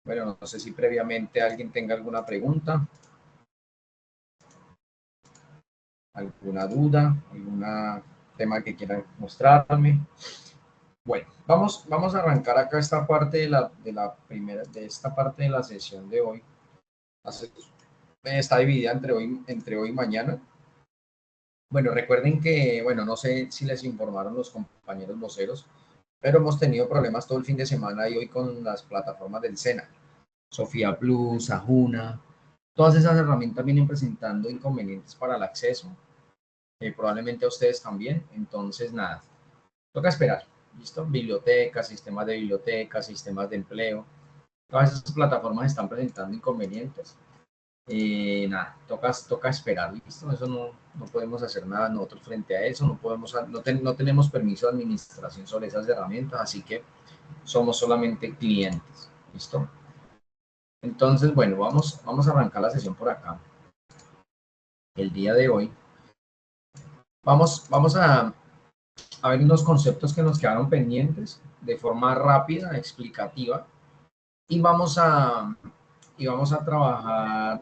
Bueno, no sé si previamente alguien tenga alguna pregunta, alguna duda, algún tema que quieran mostrarme. Bueno, vamos a arrancar acá esta parte de esta parte de la sesión de hoy. Está dividida entre hoy y mañana. Bueno, recuerden que, bueno, no sé si les informaron los compañeros voceros, pero hemos tenido problemas todo el fin de semana y hoy con las plataformas del SENA. Sofía Plus, Ajuna, todas esas herramientas vienen presentando inconvenientes para el acceso, probablemente a ustedes también. Entonces, nada, toca esperar. ¿Listo? Bibliotecas, sistemas de empleo, todas esas plataformas están presentando inconvenientes. Nada, toca esperar, ¿listo? Eso no podemos hacer nada nosotros frente a eso, no tenemos permiso de administración sobre esas herramientas, así que somos solamente clientes, ¿listo? Entonces, bueno, vamos a arrancar la sesión por acá. El día de hoy vamos a ver unos conceptos que nos quedaron pendientes de forma rápida, explicativa, y vamos a trabajar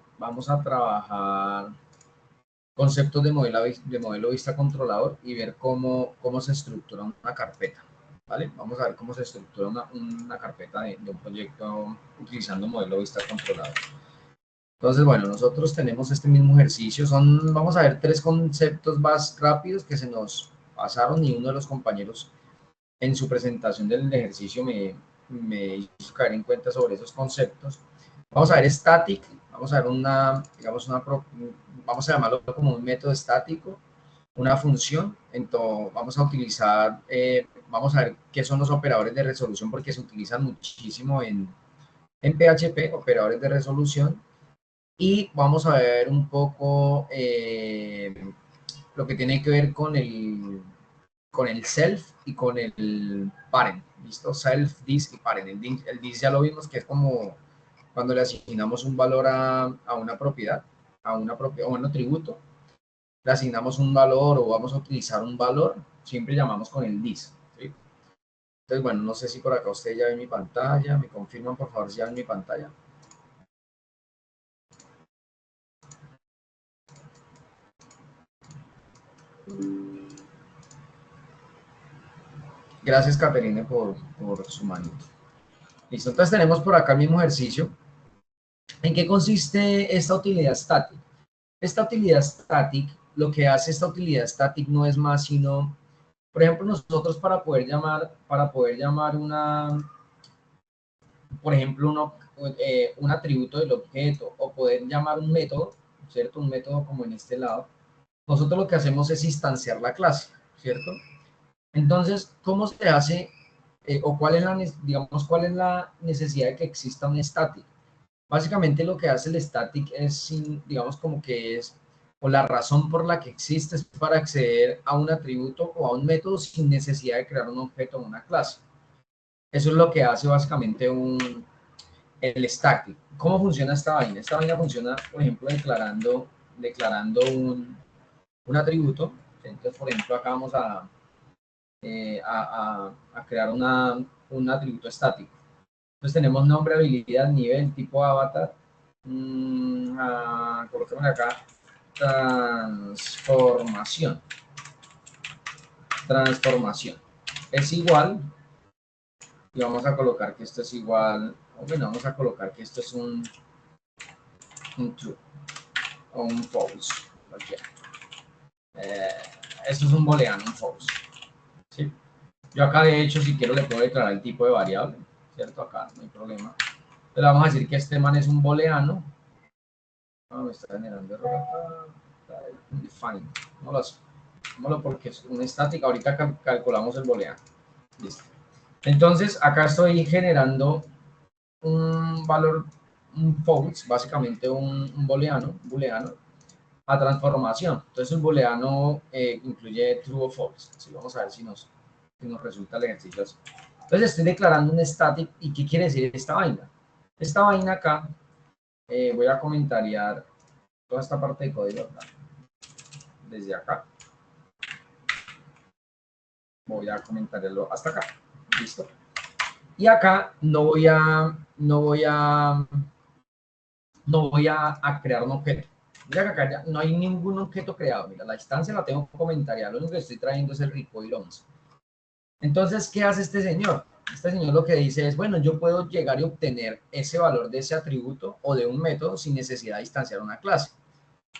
conceptos de modelo vista controlador y ver cómo se estructura una carpeta, ¿vale? Vamos a ver cómo se estructura una carpeta de un proyecto utilizando modelo vista controlador. Entonces, bueno, nosotros tenemos este mismo ejercicio. Vamos a ver tres conceptos más rápidos que se nos pasaron y uno de los compañeros en su presentación del ejercicio me hizo caer en cuenta sobre esos conceptos. Vamos a ver static, vamos a ver vamos a llamarlo como un método estático, una función. Entonces, vamos a ver qué son los operadores de resolución porque se utilizan muchísimo en PHP, operadores de resolución. Y vamos a ver un poco lo que tiene que ver con el self y con el parent, ¿listo? Self, this y parent. El this ya lo vimos que es como cuando le asignamos un valor a una propiedad, o un atributo, le asignamos un valor o vamos a utilizar un valor, siempre llamamos con el this, ¿sí? Entonces, bueno, no sé si por acá ustedes ya ven mi pantalla, me confirman por favor si ya ven mi pantalla. Gracias, Caterine, por su manito. Listo, entonces tenemos por acá el mismo ejercicio. ¿En qué consiste esta utilidad static? Esta utilidad static, lo que hace esta utilidad static no es más sino, por ejemplo, nosotros para poder llamar por ejemplo, un atributo del objeto o poder llamar un método, ¿cierto? Un método como en este lado, nosotros lo que hacemos es instanciar la clase, ¿cierto? Entonces, ¿cómo se hace o digamos, cuál es la necesidad de que exista un static? Básicamente lo que hace el static es, digamos, como que es, o la razón por la que existe es para acceder a un atributo o a un método sin necesidad de crear un objeto o una clase. Eso es lo que hace básicamente el static. ¿Cómo funciona esta vaina? Esta vaina funciona, por ejemplo, declarando un atributo. Entonces, por ejemplo, acá vamos a crear un atributo estático. Entonces tenemos nombre, habilidad, nivel, tipo avatar. Coloquemos acá transformación. Transformación. Es igual. Y vamos a colocar que esto es igual. Bueno, vamos a colocar que esto es un true o un false. Esto es un booleano, un false. ¿Sí? Yo acá, de hecho, si quiero le puedo declarar el tipo de variable. ¿Cierto? Acá no hay problema. Entonces vamos a decir que este man es un booleano. Me está generando error acá. Define. Vámonos porque es una estática. Ahorita calculamos el booleano. Listo. Entonces, acá estoy generando un valor, un false, básicamente un booleano a transformación. Entonces, el booleano incluye true o false. Así vamos a ver si nos resulta el ejercicio así. Entonces, estoy declarando un static. ¿Y qué quiere decir esta vaina? Esta vaina acá, voy a comentariar toda esta parte de código acá, desde acá. Voy a comentarlo hasta acá. Listo. Y acá no voy a no voy a crear un objeto. Mira que acá ya no hay ningún objeto creado. Mira, la instancia la tengo comentarial. Lo único que estoy trayendo es el recoil 11. Entonces, ¿qué hace este señor? Este señor lo que dice es, bueno, yo puedo llegar y obtener ese valor de ese atributo o de un método sin necesidad de instanciar una clase.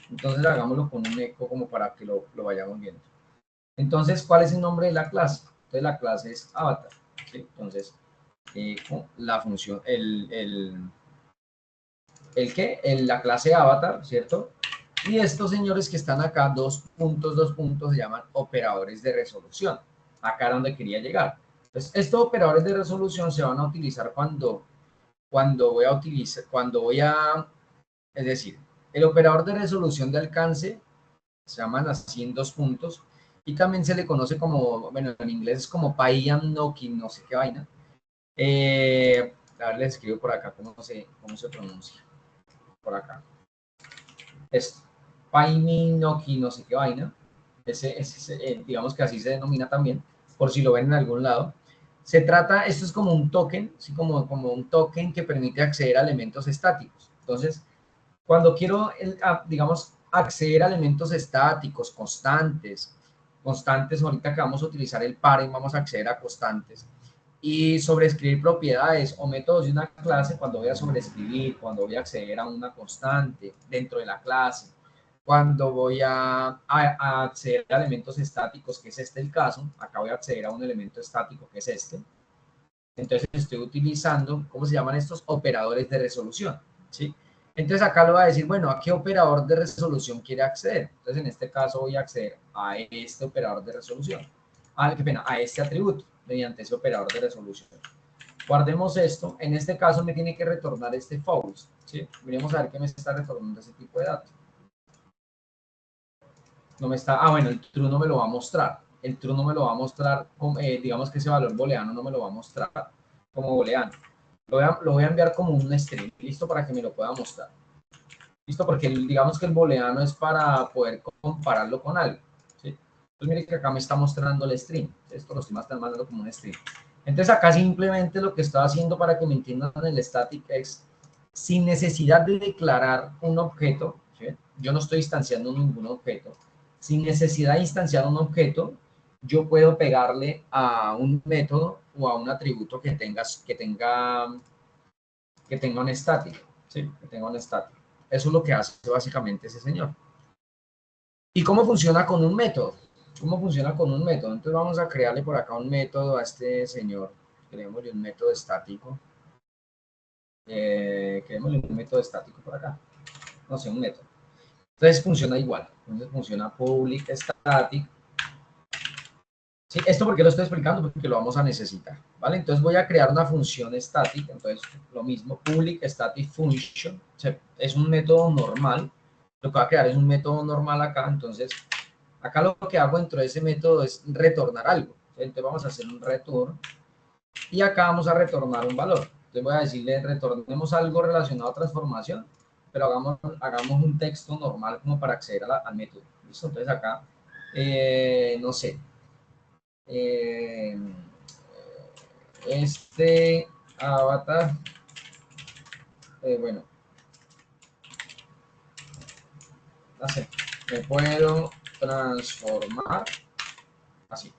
Entonces, hagámoslo con un eco como para que lo vayamos viendo. Entonces, ¿cuál es el nombre de la clase? Entonces, la clase es avatar. ¿Sí? Entonces, la función, la clase avatar, ¿cierto? Y estos señores que están acá, dos puntos, se llaman operadores de resolución. Acá era donde quería llegar. Entonces, estos operadores de resolución se van a utilizar es decir, el operador de resolución de alcance se llaman así en dos puntos, y también se le conoce como, bueno, en inglés es como Paiyan Noki, no sé qué vaina. A ver, les escribo por acá cómo se pronuncia. Por acá. Esto. Paimi Noki, no sé qué vaina. Digamos que así se denomina también, por si lo ven en algún lado. Esto es como un token, ¿sí? como un token que permite acceder a elementos estáticos. Entonces, cuando quiero, digamos, acceder a elementos estáticos, constantes, ahorita que vamos a utilizar el paren, vamos a acceder a constantes. Y sobreescribir propiedades o métodos de una clase, cuando voy a sobreescribir, cuando voy a acceder a una constante dentro de la clase, cuando voy a acceder a elementos estáticos, que es este el caso, acá voy a acceder a un elemento estático, que es este. Entonces estoy utilizando, ¿cómo se llaman estos? Operadores de resolución, ¿sí? Entonces acá lo voy a decir, bueno, ¿a qué operador de resolución quiere acceder? Entonces en este caso voy a acceder a este operador de resolución. Qué pena, a este atributo mediante ese operador de resolución. Guardemos esto. En este caso me tiene que retornar este false, ¿sí? Miremos a ver qué me está retornando ese tipo de datos. No me está, bueno, el true no me lo va a mostrar. El true no me lo va a mostrar, digamos que ese valor booleano no me lo va a mostrar como booleano. Lo voy a enviar como un string, listo, para que me lo pueda mostrar. Listo, porque digamos que el booleano es para poder compararlo con algo, ¿sí? Entonces mire que acá me está mostrando el string. Esto lo estoy mandando como un string. Entonces acá simplemente lo que estoy haciendo para que me entiendan el static es, sin necesidad de declarar un objeto, ¿sí? Yo no estoy instanciando ningún objeto. Sin necesidad de instanciar un objeto, yo puedo pegarle a un método o a un atributo que tenga un estático, ¿sí? Que tenga un estático. Eso es lo que hace básicamente ese señor. ¿Y cómo funciona con un método? ¿Cómo funciona con un método? Entonces vamos a crearle por acá un método a este señor. Creémosle un método estático. Creémosle un método estático por acá. No sé, un método. Entonces funciona igual. Entonces funciona public static. Sí, ¿esto por qué lo estoy explicando? Porque lo vamos a necesitar, ¿vale? Entonces voy a crear una función estática. Entonces lo mismo, public static function. O sea, es un método normal. Lo que va a crear es un método normal acá. Entonces acá lo que hago dentro de ese método es retornar algo. Entonces vamos a hacer un return y acá vamos a retornar un valor. Entonces voy a decirle retornemos algo relacionado a transformación, pero hagamos un texto normal como para acceder al método. ¿Listo? Entonces acá, no sé, eh, este avatar, bueno, no sé, me puedo transformar así.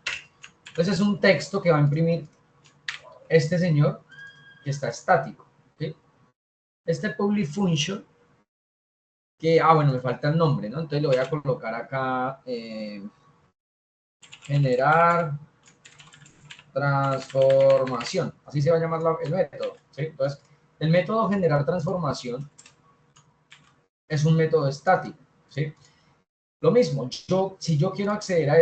Entonces es un texto que va a imprimir este señor que está estático. ¿Sí? Este public function, bueno, me falta el nombre, ¿no? Entonces lo voy a colocar acá, generar transformación. Así se va a llamar el método. ¿Sí? Entonces, el método generar transformación es un método estático. ¿Sí? Lo mismo, si yo quiero acceder a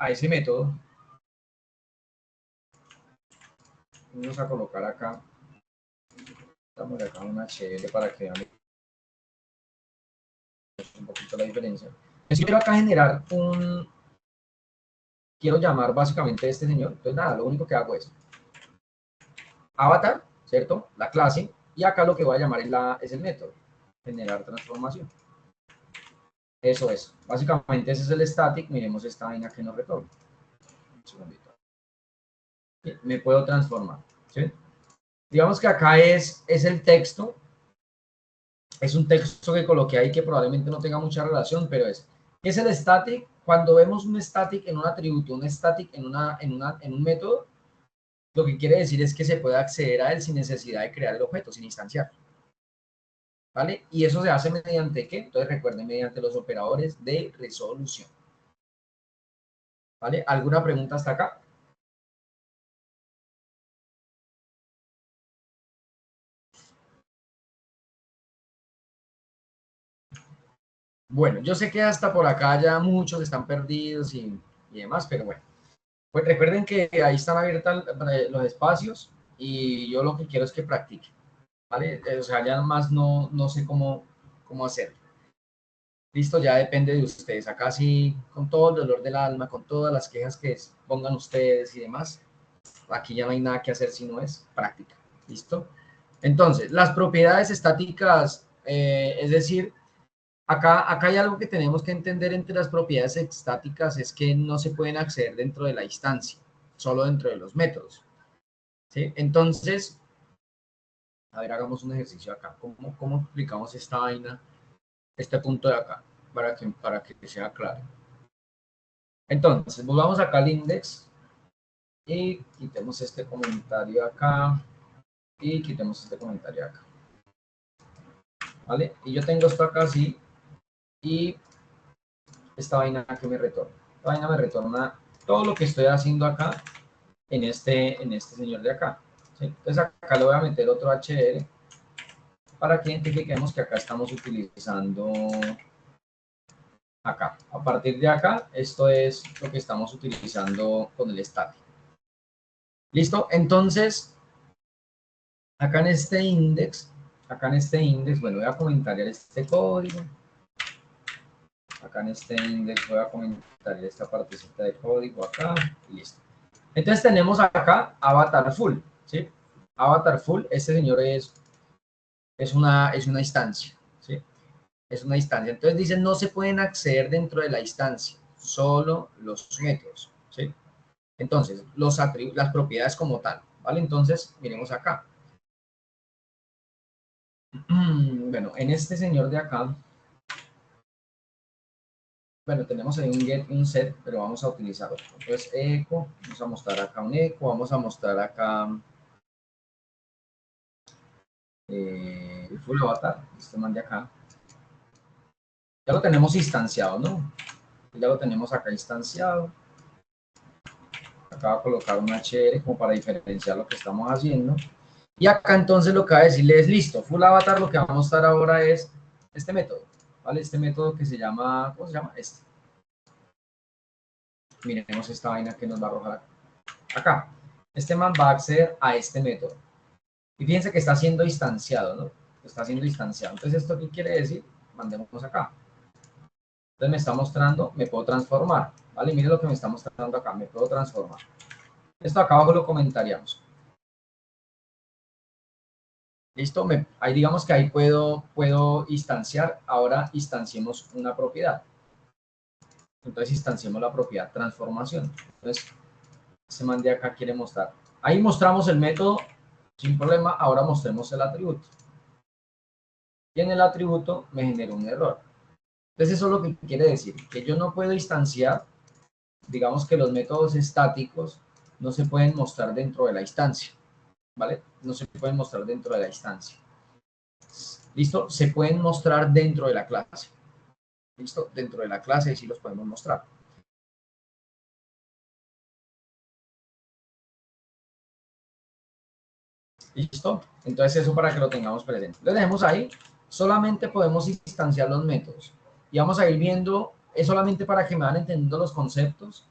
ese método, vamos a colocar acá, estamos acá una HL para que vean un poquito la diferencia. Si quiero acá generar quiero llamar básicamente a este señor, entonces nada, lo único que hago es avatar, ¿cierto? La clase, y acá lo que voy a llamar es el método, generar transformación. Eso es, básicamente ese es el static, miremos esta vaina que nos retorna. Un segundito. Me puedo transformar, ¿sí? Digamos que acá es el texto. Es un texto que coloqué ahí que probablemente no tenga mucha relación, pero ¿qué es el static? Cuando vemos un static en un atributo, un static en un método, lo que quiere decir es que se puede acceder a él sin necesidad de crear el objeto, sin instanciar. ¿Vale? Y eso se hace mediante ¿qué? Entonces recuerden, mediante los operadores de resolución. ¿Vale? ¿Alguna pregunta hasta acá? Bueno, yo sé que hasta por acá ya muchos están perdidos y demás, pero bueno. Pues recuerden que ahí están abiertos los espacios y yo lo que quiero es que practiquen, ¿vale? O sea, ya más no sé cómo hacerlo. Listo, ya depende de ustedes. Acá sí, con todo el dolor del alma, con todas las quejas que pongan ustedes y demás, aquí ya no hay nada que hacer si no es práctica. ¿Listo? Entonces, las propiedades estáticas, es decir, acá hay algo que tenemos que entender entre las propiedades estáticas, es que no se pueden acceder dentro de la instancia, solo dentro de los métodos. ¿Sí? Entonces, a ver, hagamos un ejercicio acá. ¿Cómo explicamos esta vaina, este punto de acá, para que sea claro? Entonces, volvamos acá al index y quitemos este comentario acá y quitemos este comentario acá. ¿Vale? Y yo tengo esto acá así y esta vaina que me retorna. Esta vaina me retorna todo lo que estoy haciendo acá en este señor de acá. ¿Sí? Entonces acá le voy a meter otro HR para que identifiquemos que acá estamos utilizando acá. A partir de acá, esto es lo que estamos utilizando con el static. ¿Listo? Entonces, acá en este index, bueno, voy a comentar este código. Acá en este index voy a comentar esta partecita de código acá y listo. Entonces tenemos acá avatar full, ¿sí? Avatar full, este señor es una instancia, ¿sí? Es una instancia. Entonces dicen no se pueden acceder dentro de la instancia, solo los métodos, ¿sí? Entonces, las propiedades como tal, ¿vale? Entonces, miremos acá. Bueno, en este señor de acá, bueno, tenemos ahí un get y un set, pero vamos a utilizar otro. Entonces, eco, vamos a mostrar acá un eco, vamos a mostrar acá el full avatar, este man de acá. Ya lo tenemos instanciado, ¿no? Ya lo tenemos acá instanciado. Acá voy a colocar un HR como para diferenciar lo que estamos haciendo. Y acá entonces lo que va a decirle es, listo, full avatar, lo que vamos a mostrar ahora es este método, ¿vale? Este método que se llama, ¿cómo se llama? Este. Miremos esta vaina que nos va a arrojar acá. Este man va a acceder a este método. Y fíjense que está siendo instanciado, ¿no? Está siendo instanciado. Entonces, ¿esto qué quiere decir? Mandemos acá. Entonces me está mostrando, me puedo transformar, ¿vale? Miren lo que me está mostrando acá, me puedo transformar. Esto acá abajo lo comentaríamos. ¿Listo? Ahí digamos que ahí puedo instanciar. Ahora instanciemos una propiedad. Entonces instanciemos la propiedad transformación. Entonces, se man de acá quiere mostrar. Ahí mostramos el método sin problema. Ahora mostremos el atributo. Y en el atributo me genera un error. Entonces eso es lo que quiere decir, que yo no puedo instanciar, digamos que los métodos estáticos no se pueden mostrar dentro de la instancia, ¿vale? No se pueden mostrar dentro de la instancia. ¿Listo? Se pueden mostrar dentro de la clase. ¿Listo? Dentro de la clase sí los podemos mostrar. ¿Listo? Entonces eso para que lo tengamos presente. Lo dejemos ahí. Solamente podemos instanciar los métodos. Y vamos a ir viendo, es solamente para que me van entendiendo los conceptos.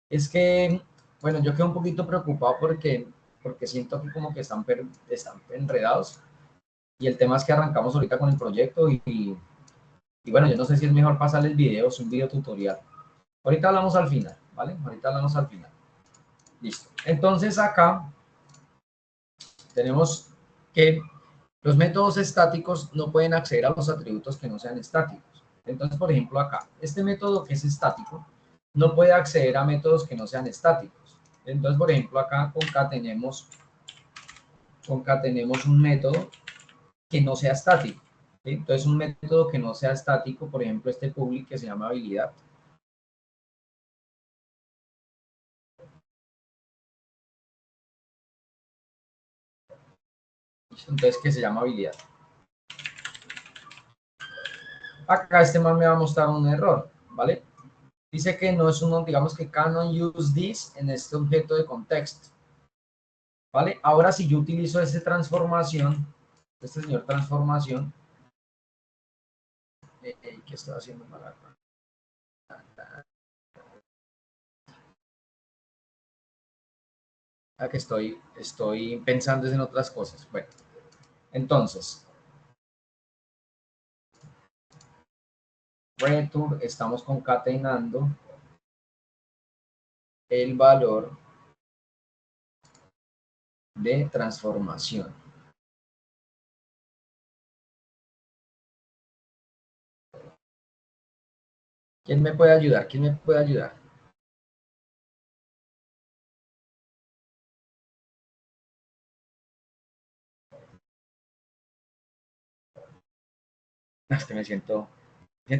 Es que, bueno, yo quedo un poquito preocupado porque siento que como que están enredados. Y el tema es que arrancamos ahorita con el proyecto y bueno, yo no sé si es mejor pasarles videos, un video tutorial. Ahorita hablamos al final, ¿vale? Ahorita hablamos al final. Listo. Entonces acá tenemos que los métodos estáticos no pueden acceder a los atributos que no sean estáticos. Entonces, por ejemplo, acá, este método que es estático no puede acceder a métodos que no sean estáticos. Entonces, por ejemplo, acá con K tenemos concatenemos un método que no sea estático. ¿Sí? Entonces, un método que no sea estático, por ejemplo, este public que se llama habilidad. Entonces, que se llama habilidad. Acá este man me va a mostrar un error, ¿vale? Dice que no es uno, digamos que cannot use this en este objeto de contexto, ¿vale? Ahora, si yo utilizo esta transformación, este señor transformación, ¿qué estoy haciendo mal acá? Que estoy pensando en otras cosas. Bueno, entonces, return, estamos concatenando el valor de transformación. ¿Quién me puede ayudar? ¿Quién me puede ayudar? Es que me siento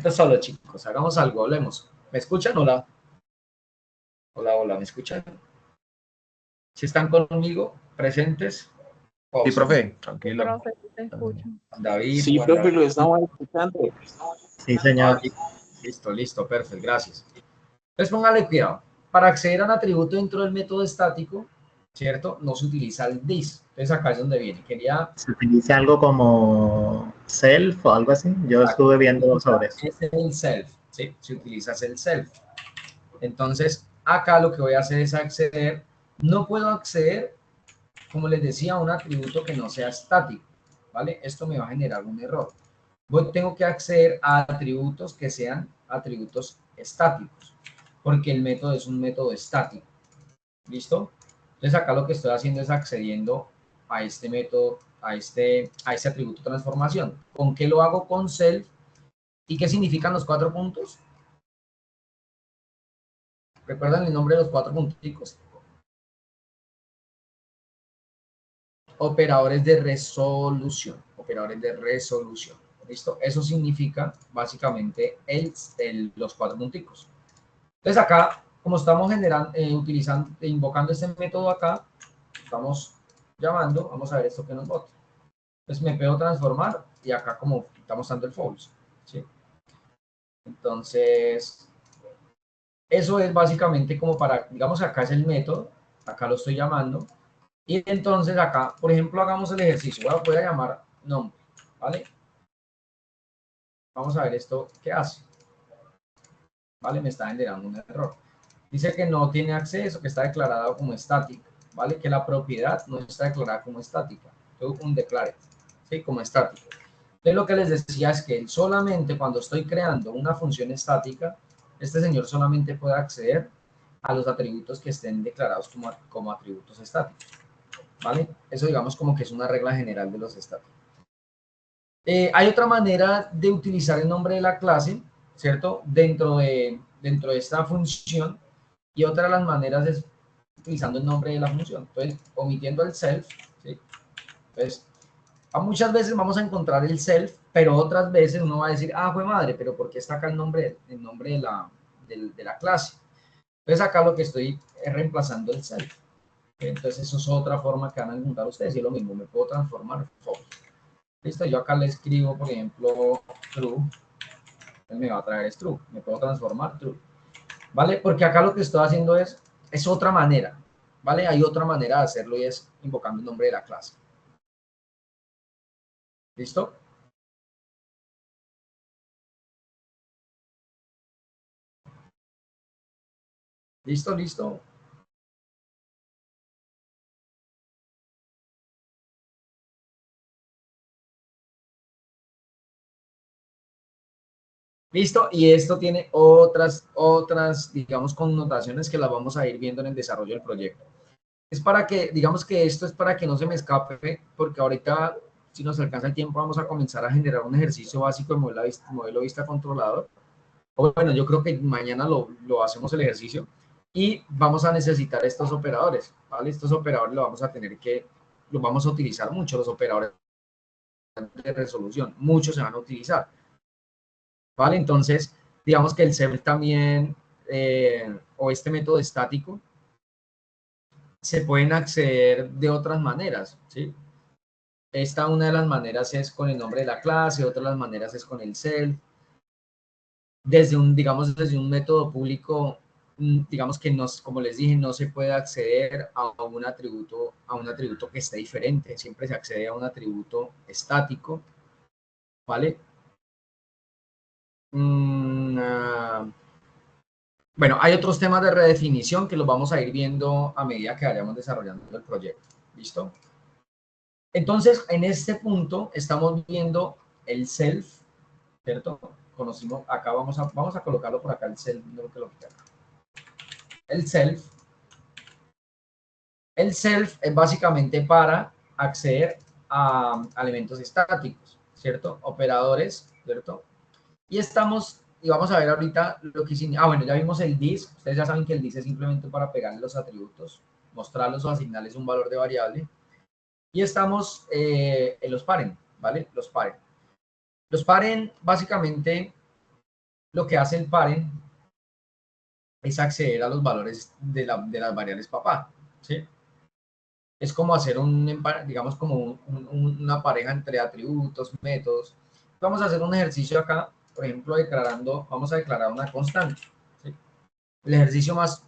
solo, chicos. Hagamos algo, hablemos. ¿Me escuchan? Hola. Hola, hola, ¿me escuchan? ¿Si están conmigo, presentes? Sí, Pausa. profe, Sí, tranquilo. profe, sí te escucho. David, Sí, Juan profe, lo David. estamos escuchando. Sí, señor. Listo, perfecto, gracias. Entonces póngale cuidado. Para acceder a un atributo dentro del método estático, ¿cierto? No se utiliza el this. Entonces acá es donde viene. ¿Se utiliza algo como self o algo así? Yo estuve viendo sobre eso. Es el self, ¿sí? Se utiliza el self. Entonces, acá lo que voy a hacer es acceder. No puedo acceder, como les decía, a un atributo que no sea estático, ¿vale? Esto me va a generar un error. Tengo que acceder a atributos que sean atributos estáticos, porque el método es un método estático. ¿Listo? Entonces acá lo que estoy haciendo es accediendo a este método, a este atributo transformación. ¿Con qué lo hago? Con self. ¿Y qué significan los 4 puntos? ¿Recuerdan el nombre de los 4 punticos? Operadores de resolución. Operadores de resolución. ¿Listo? Eso significa básicamente los 4 punticos. Entonces acá, como estamos generando, utilizando, invocando este método acá, estamos llamando, vamos a ver esto que nos bota. Entonces me puedo transformar y acá como estamos dando el false, ¿sí? Entonces, eso es básicamente como para, digamos, acá es el método, acá lo estoy llamando, y entonces acá, por ejemplo, hagamos el ejercicio, voy a llamar nombre, ¿vale? Vamos a ver esto, ¿qué hace? ¿Vale? Me está generando un error. Dice que no tiene acceso, que está declarado como estática, ¿vale? Que la propiedad no está declarada como estática, un declare, ¿sí? Como estática. Entonces lo que les decía es que solamente cuando estoy creando una función estática, este señor solamente puede acceder a los atributos que estén declarados como atributos estáticos, ¿vale? Eso digamos como que es una regla general de los estáticos. Hay otra manera de utilizar el nombre de la clase, ¿cierto? Dentro de esta función, y otra de las maneras es utilizando el nombre de la función. Entonces, omitiendo el self, ¿sí? Entonces, muchas veces vamos a encontrar el self, pero otras veces uno va a decir, fue madre, pero ¿por qué está acá el nombre de la clase? Entonces acá lo que estoy es reemplazando el self. Entonces eso es otra forma que van a encontrar ustedes, y es lo mismo, me puedo transformar false. Listo, yo acá le escribo, por ejemplo, true, entonces me va a traer es true, me puedo transformar true, ¿vale? Porque acá lo que estoy haciendo es otra manera, ¿vale? Hay otra manera de hacerlo y es invocando el nombre de la clase. ¿Listo? ¿Listo? Listo, y esto tiene otras, digamos, connotaciones que las vamos a ir viendo en el desarrollo del proyecto. Es para que, digamos que esto es para que no se me escape, porque ahorita, si nos alcanza el tiempo, vamos a comenzar a generar un ejercicio básico de modelo vista controlador. O bueno, yo creo que mañana lo hacemos el ejercicio y vamos a necesitar estos operadores, ¿vale? Estos operadores los vamos a tener que los vamos a utilizar mucho, los operadores de resolución, muchos se van a utilizar, ¿vale? Entonces, digamos que el self también, o este método estático, se pueden acceder de otras maneras, ¿sí? Esta una de las maneras es con el nombre de la clase, otra de las maneras es con el self. Digamos, desde un método público, digamos que no, como les dije, no se puede acceder a un atributo que esté diferente. Siempre se accede a un atributo estático, ¿vale? Bueno, hay otros temas de redefinición que los vamos a ir viendo a medida que vayamos desarrollando el proyecto. ¿Listo? Entonces, en este punto estamos viendo el self, ¿cierto? Conocimos, acá vamos a colocarlo por acá, el self, no que lo quita. El self. El self es básicamente para acceder a elementos estáticos, ¿cierto? Operadores, ¿cierto? Y vamos a ver ahorita lo que significa. Bueno, ya vimos el dis. Ustedes ya saben que el dis es simplemente para pegarle los atributos, mostrarlos o asignarles un valor de variable. Y estamos en los paren, ¿vale? Los paren. Los paren, básicamente, lo que hace el paren es acceder a los valores de las variables papá, ¿sí? Es como hacer digamos, como una pareja entre atributos, métodos. Vamos a hacer un ejercicio acá, por ejemplo, vamos a declarar una constante, ¿sí? El ejercicio más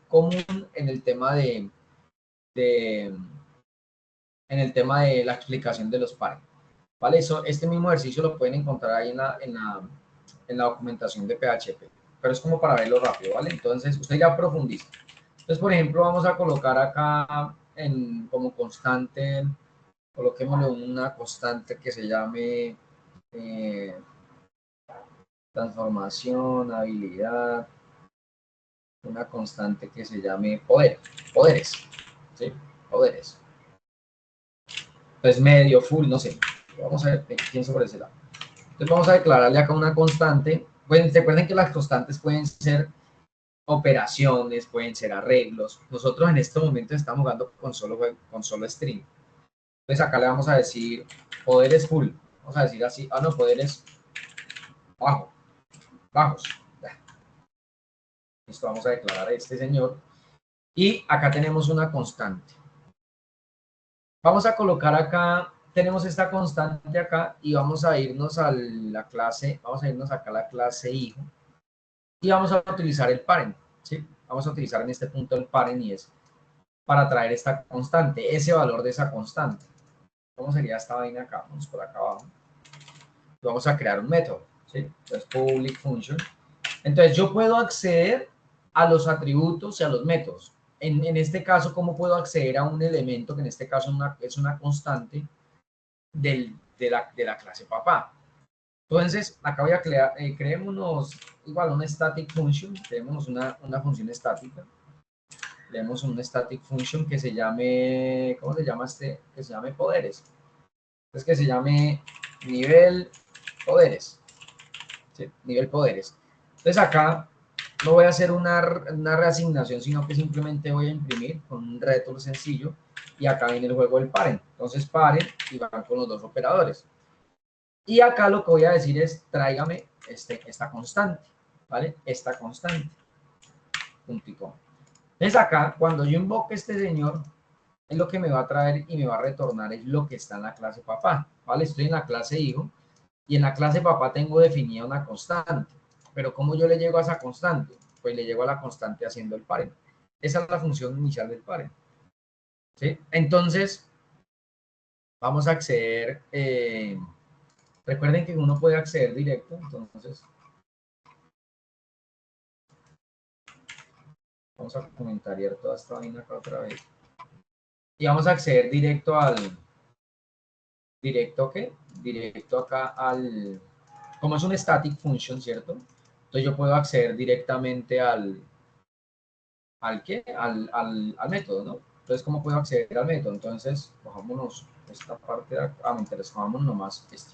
común en el tema en el tema de la explicación de los pares, ¿vale? Este mismo ejercicio lo pueden encontrar ahí en la documentación de PHP, pero es como para verlo rápido, ¿vale? Entonces, usted ya profundiza. Entonces, por ejemplo, vamos a colocar acá como constante, coloquémosle una constante que se llame transformación, habilidad, una constante que se llame poderes, ¿sí? Poderes. Entonces, medio, full, no sé. Vamos a ver, pienso por ese lado. Entonces, vamos a declararle acá una constante. Pues, recuerden que las constantes pueden ser operaciones, pueden ser arreglos. Nosotros en este momento estamos jugando con solo string. Entonces acá le vamos a decir poderes full. Vamos a decir así, no, poderes bajos. Listo, vamos a declarar a este señor. Y acá tenemos una constante. Vamos a colocar acá, tenemos esta constante acá y vamos a irnos a la clase, vamos a irnos acá a la clase hijo. Y vamos a utilizar el parent, ¿sí? Vamos a utilizar en este punto el parent y es para traer esta constante, ese valor de esa constante. ¿Cómo sería esta vaina acá? Vamos por acá abajo. Vamos a crear un método, ¿sí? Entonces, public function. Entonces, yo puedo acceder a los atributos y a los métodos. En este caso, ¿cómo puedo acceder a un elemento que en este caso es una constante de la clase papá? Entonces, acá voy a crear, creémonos igual una static function, creémonos una función estática. Tenemos un static function que se llame, ¿cómo se llama este? Que se llame poderes. Entonces, que se llame nivel poderes. ¿Sí? Nivel poderes. Entonces, acá no voy a hacer una reasignación, sino que simplemente voy a imprimir con un return sencillo. Y acá viene el juego del parent. Entonces, parent y van con los dos operadores. Y acá lo que voy a decir es, tráigame esta constante, ¿vale? Esta constante. Puntico. Entonces acá, cuando yo invoque este señor, es lo que me va a traer y me va a retornar es lo que está en la clase papá, ¿vale? Estoy en la clase hijo y en la clase papá tengo definida una constante. Pero ¿cómo yo le llego a esa constante? Pues le llego a la constante haciendo el parent. Esa es la función inicial del parent, ¿sí? Entonces, vamos a acceder, recuerden que uno puede acceder directo, entonces, vamos a comentar toda esta vaina acá otra vez. Y vamos a acceder directo acá como es un static function, ¿cierto? Entonces yo puedo acceder directamente al método, ¿no? Entonces, ¿cómo puedo acceder al método? Entonces, cojámonos esta parte de acá, me interesa, cojámonos nomás este.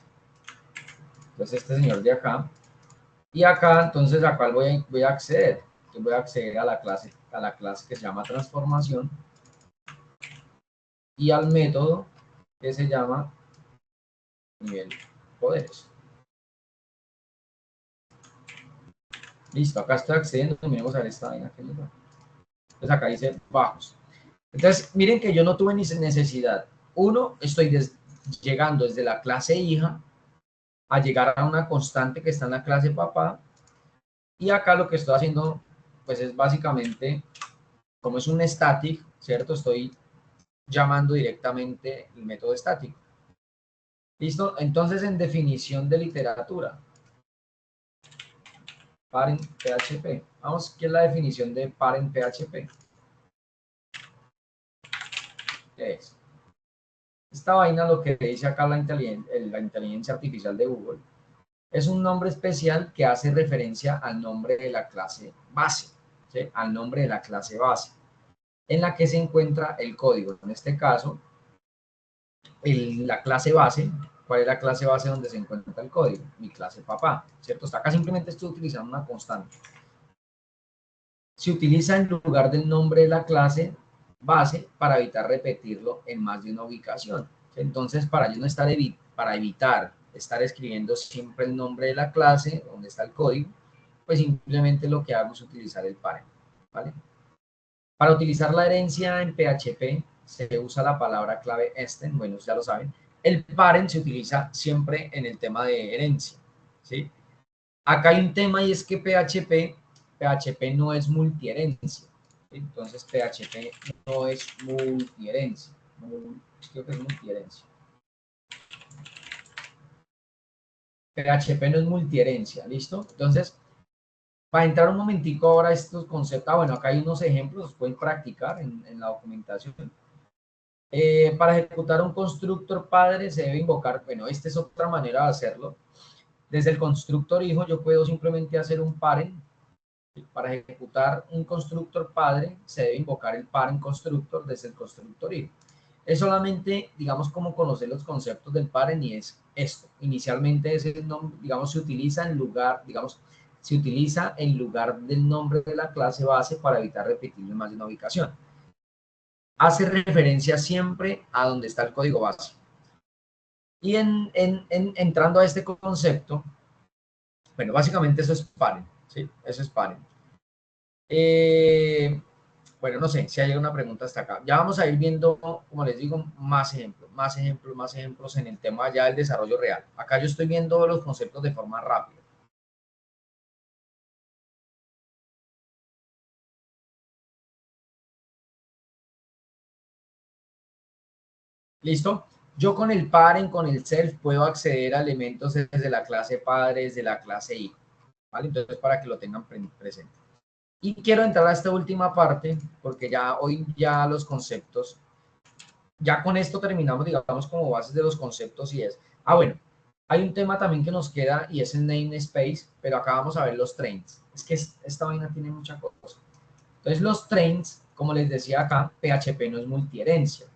Entonces, este señor de acá. Y acá, entonces, ¿a cuál voy a acceder? Yo voy a acceder a la clase que se llama transformación. y al método que se llama nivel poderes. Listo, acá estoy accediendo, miremos a ver esta vaina. Entonces acá dice bajos. Entonces, miren que yo no tuve ni necesidad. Uno, estoy llegando desde la clase hija a llegar a una constante que está en la clase papá. Y acá lo que estoy haciendo, pues es básicamente, como es un static, ¿cierto? Estoy llamando directamente el método estático. ¿Listo? Entonces, en definición de literatura, parent PHP. Vamos, ¿qué es la definición de parent PHP? ¿Qué es? Esta vaina, lo que dice acá la inteligencia artificial de Google, es un nombre especial que hace referencia al nombre de la clase base, ¿sí? Al nombre de la clase base, en la que se encuentra el código. En este caso, la clase base, ¿cuál es la clase base donde se encuentra el código? Mi clase papá, ¿cierto? Acá simplemente estoy utilizando una constante. Se utiliza en lugar del nombre de la clase base para evitar repetirlo en más de una ubicación. Entonces, para yo no estar para evitar estar escribiendo siempre el nombre de la clase, donde está el código, pues simplemente lo que hago es utilizar el parent, ¿vale? Para utilizar la herencia en PHP se usa la palabra clave extend, bueno, ya lo saben. El parent se utiliza siempre en el tema de herencia, ¿sí? Acá hay un tema y es que PHP no es multiherencia. Entonces PHP no es multiherencia. Creo que es multiherencia. PHP no es multiherencia, ¿listo? Entonces, para entrar un momentico ahora a estos conceptos, bueno, acá hay unos ejemplos, los pueden practicar en la documentación. Para ejecutar un constructor padre se debe invocar, bueno, esta es otra manera de hacerlo. Desde el constructor hijo yo puedo simplemente hacer un parent. Para ejecutar un constructor padre se debe invocar el parent constructor desde el constructor hijo. Es solamente, digamos, como conocer los conceptos del parent y es esto. Inicialmente ese nombre, digamos, se utiliza en lugar, digamos, se utiliza en lugar del nombre de la clase base para evitar repetirlo en más de una ubicación. Hace referencia siempre a donde está el código base. Y entrando a este concepto, bueno, básicamente eso es parent, ¿sí? Eso es parent. Bueno, no sé si hay una pregunta hasta acá. Ya vamos a ir viendo, como les digo, más ejemplos en el tema ya del desarrollo real. Acá yo estoy viendo los conceptos de forma rápida. ¿Listo? Yo con el parent, con el self, puedo acceder a elementos desde la clase padre, desde la clase hijo. ¿Vale? Entonces, para que lo tengan presente. Y quiero entrar a esta última parte, porque ya hoy ya los conceptos, ya con esto terminamos, digamos, como bases de los conceptos y es, bueno, hay un tema también que nos queda y es el namespace, pero acá vamos a ver los trains. Es que esta vaina tiene mucha cosa. Entonces, los trains, como les decía acá, PHP no es multiherencia.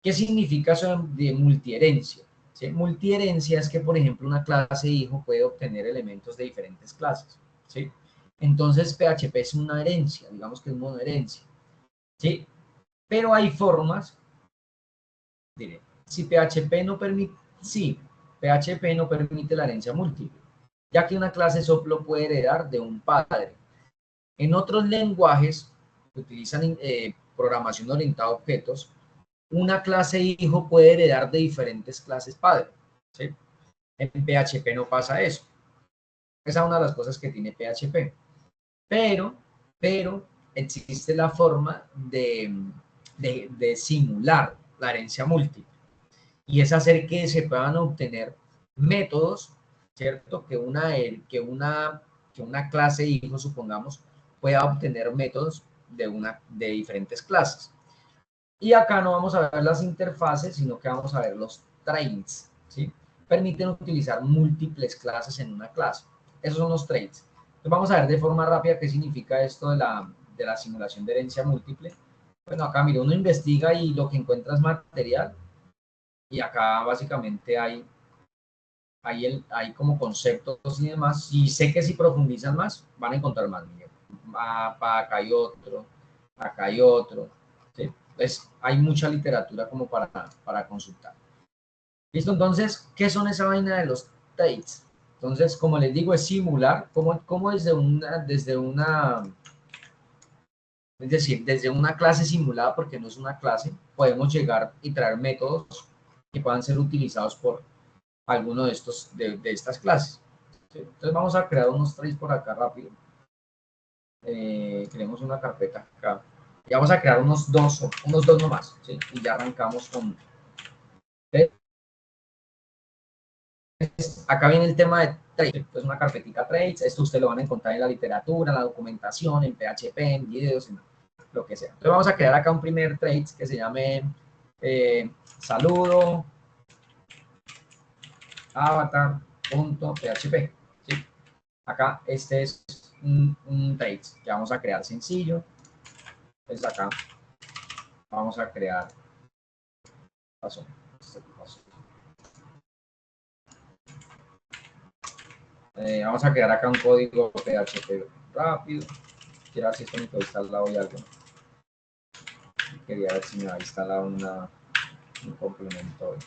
¿Qué significa eso de multiherencia? ¿Sí? Multiherencia es que, por ejemplo, una clase hijo puede obtener elementos de diferentes clases. ¿Sí? Entonces, PHP es una herencia, digamos que es monoherencia. ¿Sí? Pero hay formas, diré, si PHP no permite, sí, PHP no permite la herencia múltiple, ya que una clase solo puede heredar de un padre. En otros lenguajes que utilizan programación orientada a objetos, una clase hijo puede heredar de diferentes clases padre. ¿Sí? En PHP no pasa eso. Esa es una de las cosas que tiene PHP. Pero existe la forma de simular la herencia múltiple. Y es hacer que se puedan obtener métodos, ¿cierto? Que una clase hijo, supongamos, pueda obtener métodos de diferentes clases. Y acá no vamos a ver las interfaces, sino que vamos a ver los traits, ¿sí? Permiten utilizar múltiples clases en una clase. Esos son los traits. Entonces vamos a ver de forma rápida qué significa esto de la simulación de herencia múltiple. Bueno, acá mira, uno investiga y lo que encuentra es material. Y acá básicamente hay como conceptos y demás. Y sé que si profundizan más, van a encontrar más. Mira, mapa, acá hay otro, ¿sí? Entonces, hay mucha literatura como para consultar. ¿Listo? Entonces, ¿qué son esa vaina de los trades? Entonces, como les digo, es simular cómo es decir, desde una clase simulada, porque no es una clase, podemos llegar y traer métodos que puedan ser utilizados por alguno de estas clases. ¿Sí? Entonces vamos a crear unos trades por acá rápido. Creemos una carpeta acá. Y vamos a crear unos dos nomás, ¿sí? Y ya arrancamos con... Acá viene el tema de trades. Entonces una carpetita trades. Esto ustedes lo van a encontrar en la literatura, en la documentación, en PHP, en videos, en lo que sea. Entonces vamos a crear acá un primer trade que se llame saludo avatar.php. ¿Sí? Acá este es un trade que vamos a crear sencillo. Entonces acá vamos a crear vamos a crear acá un código PHP rápido. Quiero ver si esto me puede instalar hoy algo. Quería ver si me va a instalar un complemento hoy.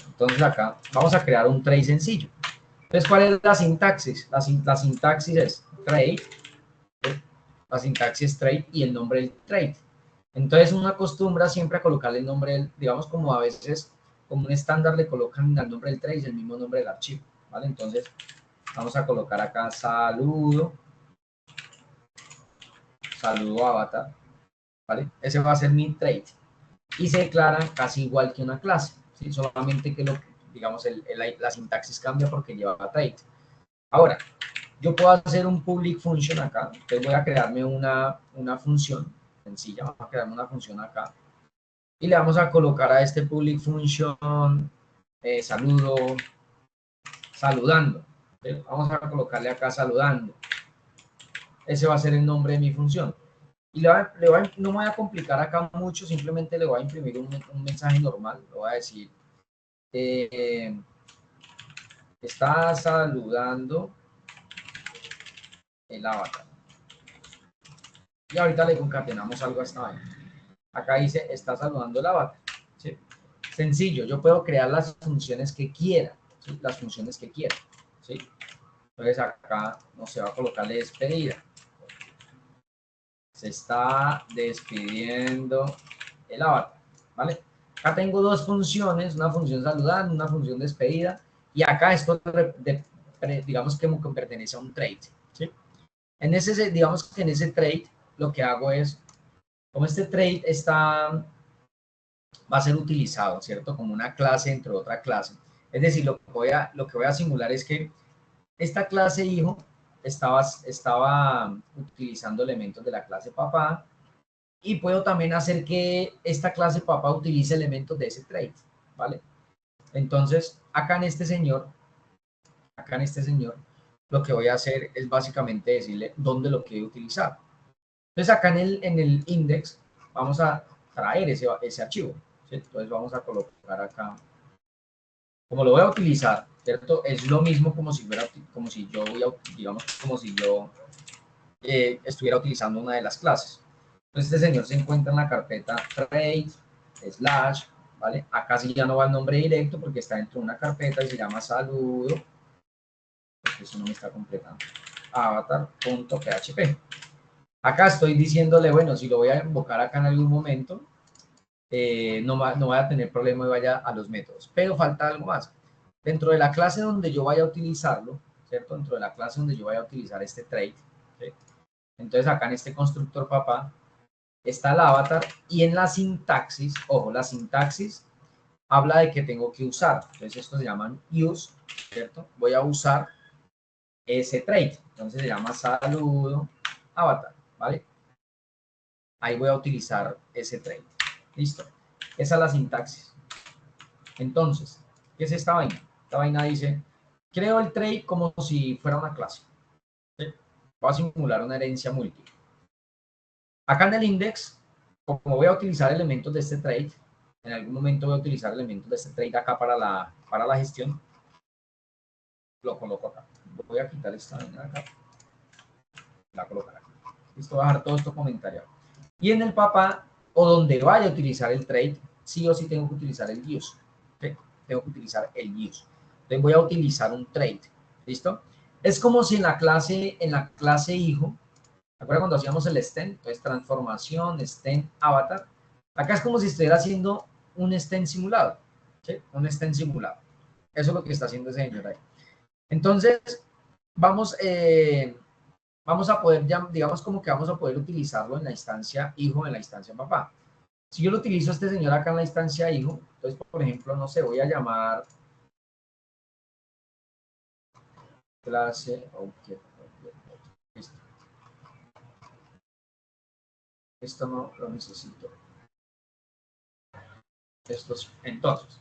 Entonces acá vamos a crear un trade sencillo. Entonces, ¿cuál es la sintaxis? La sintaxis es trade, la sintaxis es trade y el nombre del trade. Entonces, uno acostumbra siempre a colocarle el nombre, digamos como a veces, como un estándar le colocan al nombre del trade y el mismo nombre del archivo, ¿vale? Entonces, vamos a colocar acá saludo avatar, ¿vale? Ese va a ser mi trade. Y se declara casi igual que una clase, ¿sí? Solamente que digamos, la sintaxis cambia porque lleva trade. Ahora, yo puedo hacer un public function acá, entonces voy a crearme una función sencilla, vamos a crearme una función acá, y le vamos a colocar a este public function saludando. ¿Sí? Vamos a colocarle acá saludando. Ese va a ser el nombre de mi función. Y no me voy a complicar acá mucho, simplemente le voy a imprimir un mensaje normal, le voy a decir, está saludando el avatar. Y ahorita le concatenamos algo a esta vaina. Acá dice, está saludando el avatar. ¿Sí? Sencillo, yo puedo crear las funciones que quiera, ¿sí? Las funciones que quiera. ¿Sí? Entonces acá no se va a colocarle despedida. Se está despidiendo el avatar, ¿vale? Acá tengo dos funciones, una función saludando, una función despedida, y acá esto, digamos que pertenece a un trade, ¿sí? Digamos que en ese trade, lo que hago es, como este trade va a ser utilizado, ¿cierto? Como una clase dentro de otra clase. Es decir, lo que voy a simular es que esta clase hijo estaba utilizando elementos de la clase papá, y puedo también hacer que esta clase papá utilice elementos de ese trade, ¿vale? Entonces, acá en este señor, lo que voy a hacer es básicamente decirle dónde lo quiere utilizar. Entonces, acá en el index vamos a traer ese archivo, ¿sí? Entonces, vamos a colocar acá, como lo voy a utilizar, ¿cierto? Es lo mismo como si yo, digamos, como si yo estuviera utilizando una de las clases. Entonces, este señor se encuentra en la carpeta trade, slash, ¿vale? Acá sí ya no va el nombre directo porque está dentro de una carpeta y se llama saludo, porque eso no me está completando, avatar.php. Acá estoy diciéndole, bueno, si lo voy a invocar acá en algún momento, no voy a tener problema y vaya a los métodos. Pero falta algo más. Dentro de la clase donde yo vaya a utilizarlo, ¿cierto? Dentro de la clase donde yo vaya a utilizar este trade, ¿sí? Entonces acá en este constructor papá está el avatar y en la sintaxis, ojo, la sintaxis habla de que tengo que usar. Entonces esto se llaman use, ¿cierto? Voy a usar ese trade. Entonces se llama saludo avatar, ¿vale? Ahí voy a utilizar ese trade. Listo. Esa es la sintaxis. Entonces, ¿qué es esta vaina? Esta vaina dice, creo el trade como si fuera una clase. ¿Sí? Voy a simular una herencia múltiple. Acá en el index, como voy a utilizar elementos de este trade, en algún momento voy a utilizar elementos de este trade acá para la gestión, lo coloco acá. Voy a quitar esta vaina acá, la coloco acá. Listo, voy a dejar todo esto comentariado. Y en el papá, o donde vaya a utilizar el trade, sí o sí tengo que utilizar el use. ¿Okay? Tengo que utilizar el use. Entonces voy a utilizar un trade. ¿Listo? Es como si en la clase hijo, ¿te acuerdas cuando hacíamos el stem? Entonces transformación, stem, avatar. Acá es como si estuviera haciendo un stem simulado. ¿Sí? Un stem simulado. Eso es lo que está haciendo ese señor ahí. Entonces, vamos a poder, digamos como que vamos a poder utilizarlo en la instancia hijo, en la instancia papá. Si yo lo utilizo a este señor acá en la instancia hijo, entonces, por ejemplo, no sé, voy a llamar clase object. Listo. Esto no lo necesito. Entonces,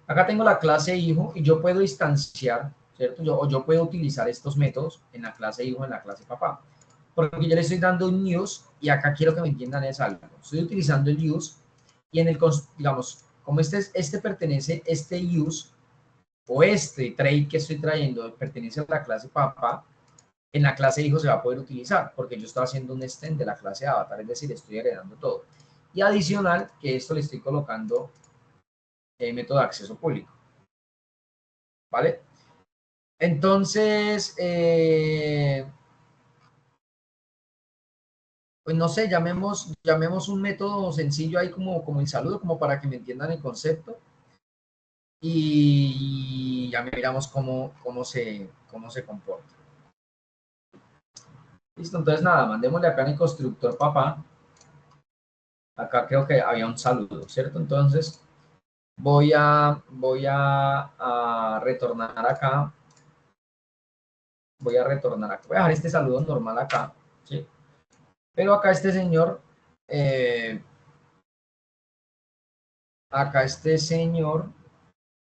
acá tengo la clase hijo y yo puedo instanciar, ¿cierto? Yo puedo utilizar estos métodos en la clase hijo, en la clase papá. Porque yo le estoy dando un use y acá quiero que me entiendan es algo. Estoy utilizando el use y en el, digamos, como este pertenece, este use o este trade que estoy trayendo pertenece a la clase papá, en la clase hijo se va a poder utilizar porque yo estoy haciendo un extend de la clase avatar, es decir, estoy heredando todo. Y adicional que esto le estoy colocando método de acceso público. ¿Vale? Entonces, pues no sé, llamemos un método sencillo ahí como el saludo, como para que me entiendan el concepto. Y ya miramos cómo se comporta. Listo, entonces nada, mandémosle acá en el constructor papá. Acá creo que había un saludo, ¿cierto? Entonces voy a retornar acá. Voy a dejar este saludo normal acá, ¿sí? Pero acá este señor,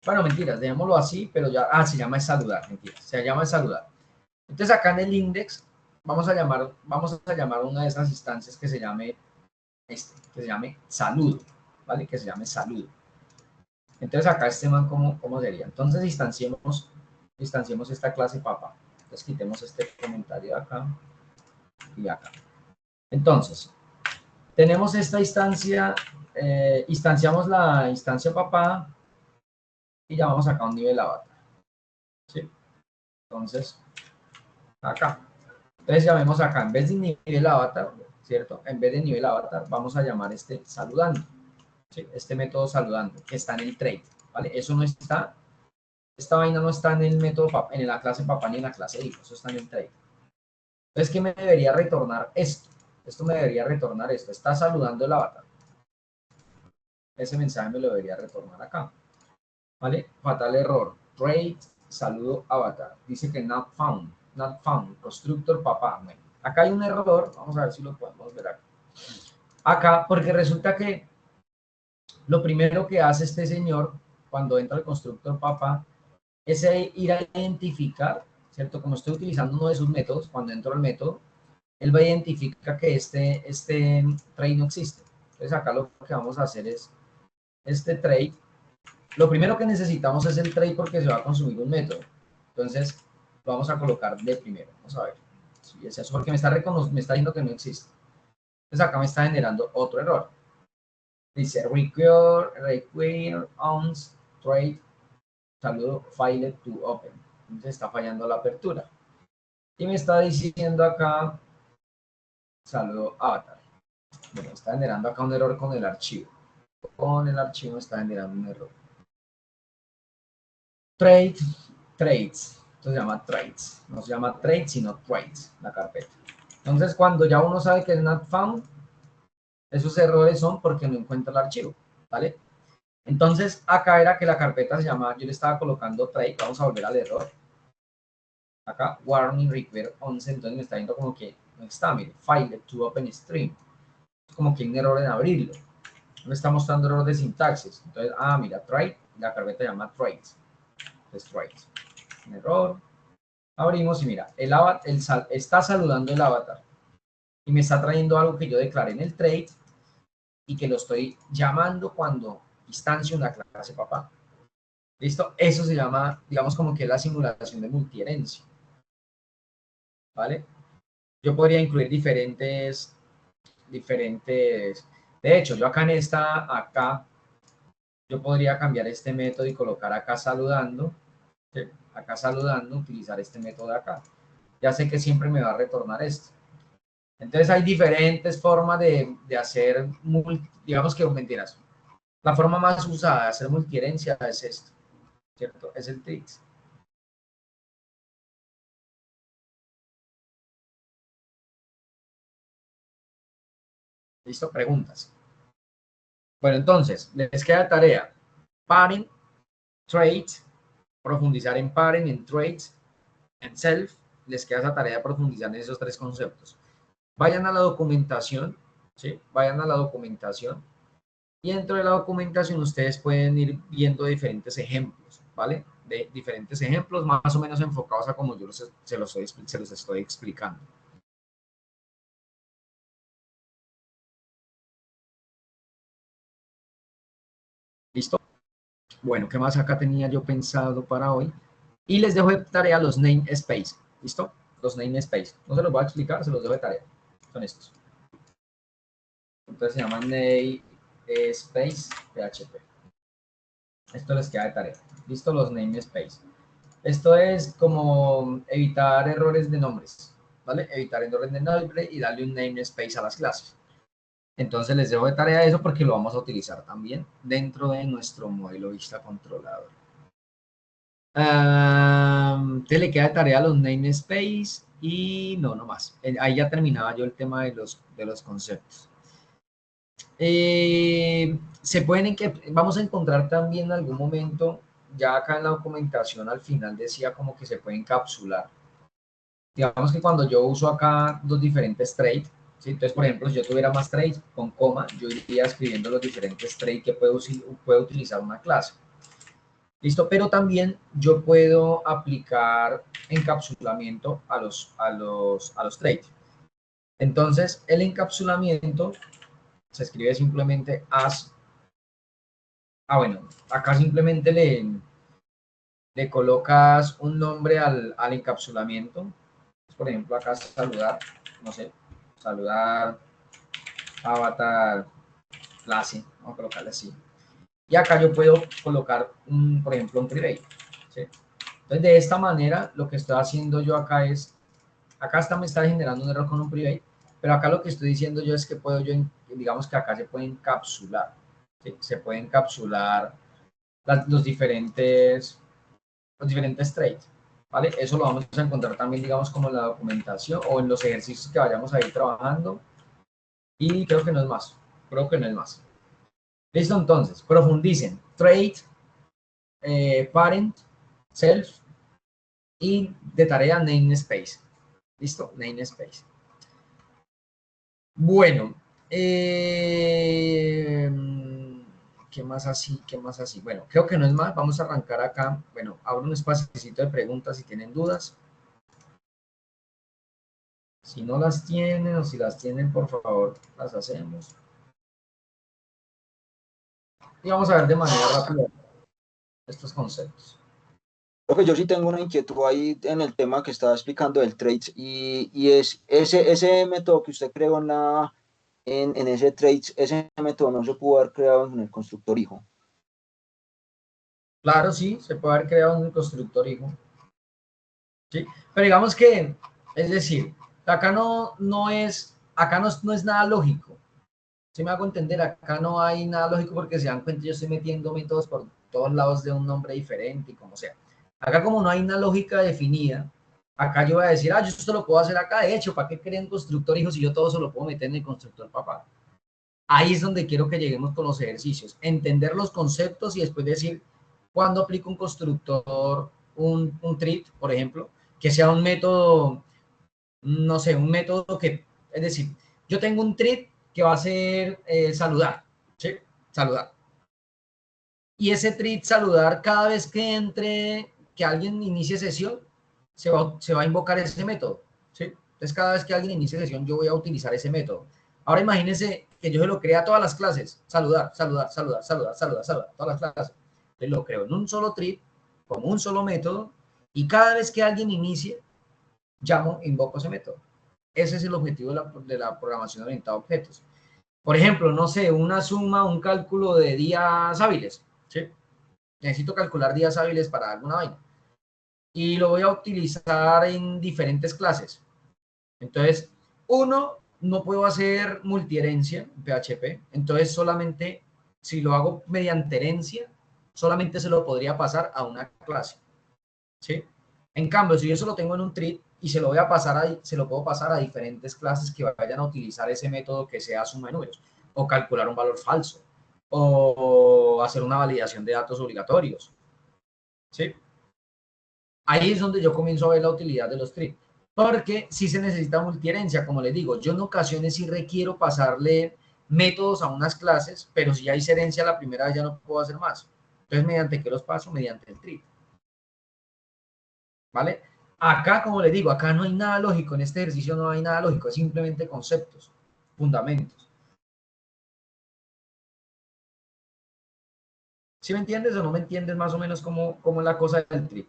bueno, mentiras, dejémoslo así, pero ya, se llama es saludar, mentiras, se llama es saludar. Entonces acá en el index vamos a llamar una de esas instancias que se llame que se llame saludo, ¿vale? Que se llame saludo. Entonces acá este man, ¿cómo sería? Entonces instanciemos esta clase papá. Entonces quitemos este comentario de acá y acá. Entonces, tenemos esta instancia, instanciamos la instancia papá y llamamos acá un nivel avatar. ¿Sí? Entonces, acá. Entonces llamemos acá, en vez de nivel avatar, ¿cierto? En vez de nivel avatar, vamos a llamar este saludando. ¿Sí? Este método saludando, que está en el trade, ¿vale? Eso no está, esta vaina no está en el método, en la clase papá ni en la clase hijo, eso está en el trade. Entonces, ¿qué me debería retornar esto? Esto me debería retornar esto, está saludando el avatar. Ese mensaje me lo debería retornar acá. ¿Vale? Fatal error. Trade, saludo avatar. Dice que not found. Constructor papá. Bueno, acá hay un error. Vamos a ver si lo podemos ver acá. Acá, porque resulta que lo primero que hace este señor cuando entra el constructor papá es ir a identificar, ¿cierto? Como estoy utilizando uno de sus métodos, cuando entro al método, él va a identificar que este trade no existe. Entonces acá lo que vamos a hacer es este trade. Lo primero que necesitamos es el trade porque se va a consumir un método. Entonces, lo vamos a colocar de primero. Vamos a ver. Si es eso, porque me está diciendo que no existe. Entonces, acá me está generando otro error. Dice, require owns trade, saludo, file to open. Entonces, está fallando la apertura. Y me está diciendo acá, saludo avatar. Bueno, está generando acá un error con el archivo. Con el archivo está generando un error. Trades. Esto se llama trades. No se llama trades, sino trades, la carpeta. Entonces, cuando ya uno sabe que es not found, esos errores son porque no encuentra el archivo, ¿vale? Entonces, acá era que la carpeta se llama, yo le estaba colocando trade, vamos a volver al error. Acá, warning require 11, entonces me está viendo como que no está, mire, file to open stream. Como que hay un error en abrirlo. Me está mostrando error de sintaxis. Entonces, mira, trade, la carpeta se llama trades. Entonces, trades. Un error. Abrimos y mira, está saludando el avatar y me está trayendo algo que yo declaré en el trade y que lo estoy llamando cuando instancio una clase papá. ¿Listo? Eso se llama, digamos, como que la simulación de multiherencia. ¿Vale? yo podría incluir diferentes, de hecho, yo acá yo podría cambiar este método y colocar acá saludando, ¿sí? Acá saludando, utilizar este método de acá. Ya sé que siempre me va a retornar esto. Entonces hay diferentes formas de hacer, digamos que mentiras. La forma más usada de hacer multiherencia es esto, ¿cierto? Es el tricks. ¿Listo? Preguntas. Bueno, entonces, les queda tarea. Parent, trait, profundizar en parent, en traits, en self. Les queda esa tarea de profundizar en esos tres conceptos. Vayan a la documentación, ¿sí? Vayan a la documentación. Y dentro de la documentación ustedes pueden ir viendo diferentes ejemplos, ¿vale? De diferentes ejemplos más o menos enfocados a como yo se los estoy explicando. ¿Listo? Bueno, ¿qué más acá tenía yo pensado para hoy? Y les dejo de tarea los namespace. ¿Listo? Los namespace. No se los voy a explicar, se los dejo de tarea. Son estos. Entonces se llaman namespace PHP. Esto les queda de tarea. ¿Listo? Los namespace. Esto es como evitar errores de nombres, ¿vale? Evitar errores de nombre y darle un namespace a las clases. Entonces les dejo de tarea eso porque lo vamos a utilizar también dentro de nuestro modelo vista controlador. Te le queda de tarea los namespace y no más. Ahí ya terminaba yo el tema de los conceptos. Vamos a encontrar también en algún momento, ya acá en la documentación al final decía como que se puede encapsular. Digamos que cuando yo uso acá los diferentes traits, ¿sí? Entonces, por ejemplo, si yo tuviera más traits con coma, yo iría escribiendo los diferentes traits que puede utilizar una clase. ¿Listo? Pero también yo puedo aplicar encapsulamiento a los traits. Entonces, el encapsulamiento se escribe simplemente as. Bueno, acá simplemente le colocas un nombre al encapsulamiento. Por ejemplo, acá saludar, no sé, saludar, avatar, clase, vamos a colocarle así. Y acá yo puedo colocar, por ejemplo, un private, ¿sí? Entonces, de esta manera, lo que estoy haciendo yo acá es, me está generando un error con un private, pero acá lo que estoy diciendo yo es que puedo yo, digamos que acá se puede encapsular, ¿sí? Se puede encapsular los diferentes traits, ¿vale? Eso lo vamos a encontrar también, digamos, como en la documentación o en los ejercicios que vayamos a ir trabajando. Y creo que no es más. Creo que no es más. Listo, entonces, profundicen. Trait, parent, self y de tarea namespace. Listo, namespace. Bueno, ¿qué más así? ¿Qué más así? Bueno, creo que no es más. Vamos a arrancar acá. Bueno, abro un espacio de preguntas si tienen dudas. Si no las tienen o si las tienen, por favor, las hacemos. Y vamos a ver de manera rápida estos conceptos. Profe, yo sí tengo una inquietud ahí en el tema que estaba explicando del traits y es ese método que usted creó en ese traits, ese método no se pudo haber creado en el constructor hijo. Claro, sí, se puede haber creado un constructor hijo. ¿Sí? Pero digamos que, es decir, acá no es nada lógico. Si me hago entender, acá no hay nada lógico porque se dan cuenta, yo estoy metiendo métodos por todos lados de un nombre diferente y como sea. Acá como no hay una lógica definida, acá yo voy a decir, yo esto lo puedo hacer acá, de hecho, ¿para qué creen constructor hijo si yo todo se lo puedo meter en el constructor papá? Ahí es donde quiero que lleguemos con los ejercicios, entender los conceptos y después decir, cuando aplico un constructor, un treat, por ejemplo, que sea un método, no sé, un método que, es decir, yo tengo un treat que va a ser saludar, ¿sí? Saludar. Y ese treat saludar, cada vez que entre, que alguien inicie sesión, se va a invocar ese método, ¿sí? Entonces, cada vez que alguien inicie sesión, yo voy a utilizar ese método. Ahora imagínense que yo se lo crea a todas las clases, saludar, saludar, saludar, saludar, saludar, saludar, todas las clases. Entonces lo creo en un solo treat, con un solo método, y cada vez que alguien inicie, invoco ese método. Ese es el objetivo de la programación orientada a objetos. Por ejemplo, no sé, una suma, un cálculo de días hábiles, ¿sí? Necesito calcular días hábiles para alguna vaina. Y lo voy a utilizar en diferentes clases. Entonces, uno, no puedo hacer multiherencia en PHP. Entonces, solamente si lo hago mediante herencia, solamente se lo podría pasar a una clase, ¿sí? En cambio, si yo solo tengo en un tree y se lo voy a pasar a, se lo puedo pasar a diferentes clases que vayan a utilizar ese método que sea suma de números, o calcular un valor falso, o hacer una validación de datos obligatorios, ¿sí? Ahí es donde yo comienzo a ver la utilidad de los trees, porque si se necesita multiherencia, como les digo, yo en ocasiones sí requiero pasarle métodos a unas clases, pero si hay herencia la primera vez ya no puedo hacer más. Entonces, ¿mediante qué los paso? Mediante el tree. ¿Vale? Acá, como les digo, acá no hay nada lógico, en este ejercicio no hay nada lógico, es simplemente conceptos, fundamentos. ¿Sí me entiendes o no me entiendes más o menos cómo es la cosa del tree?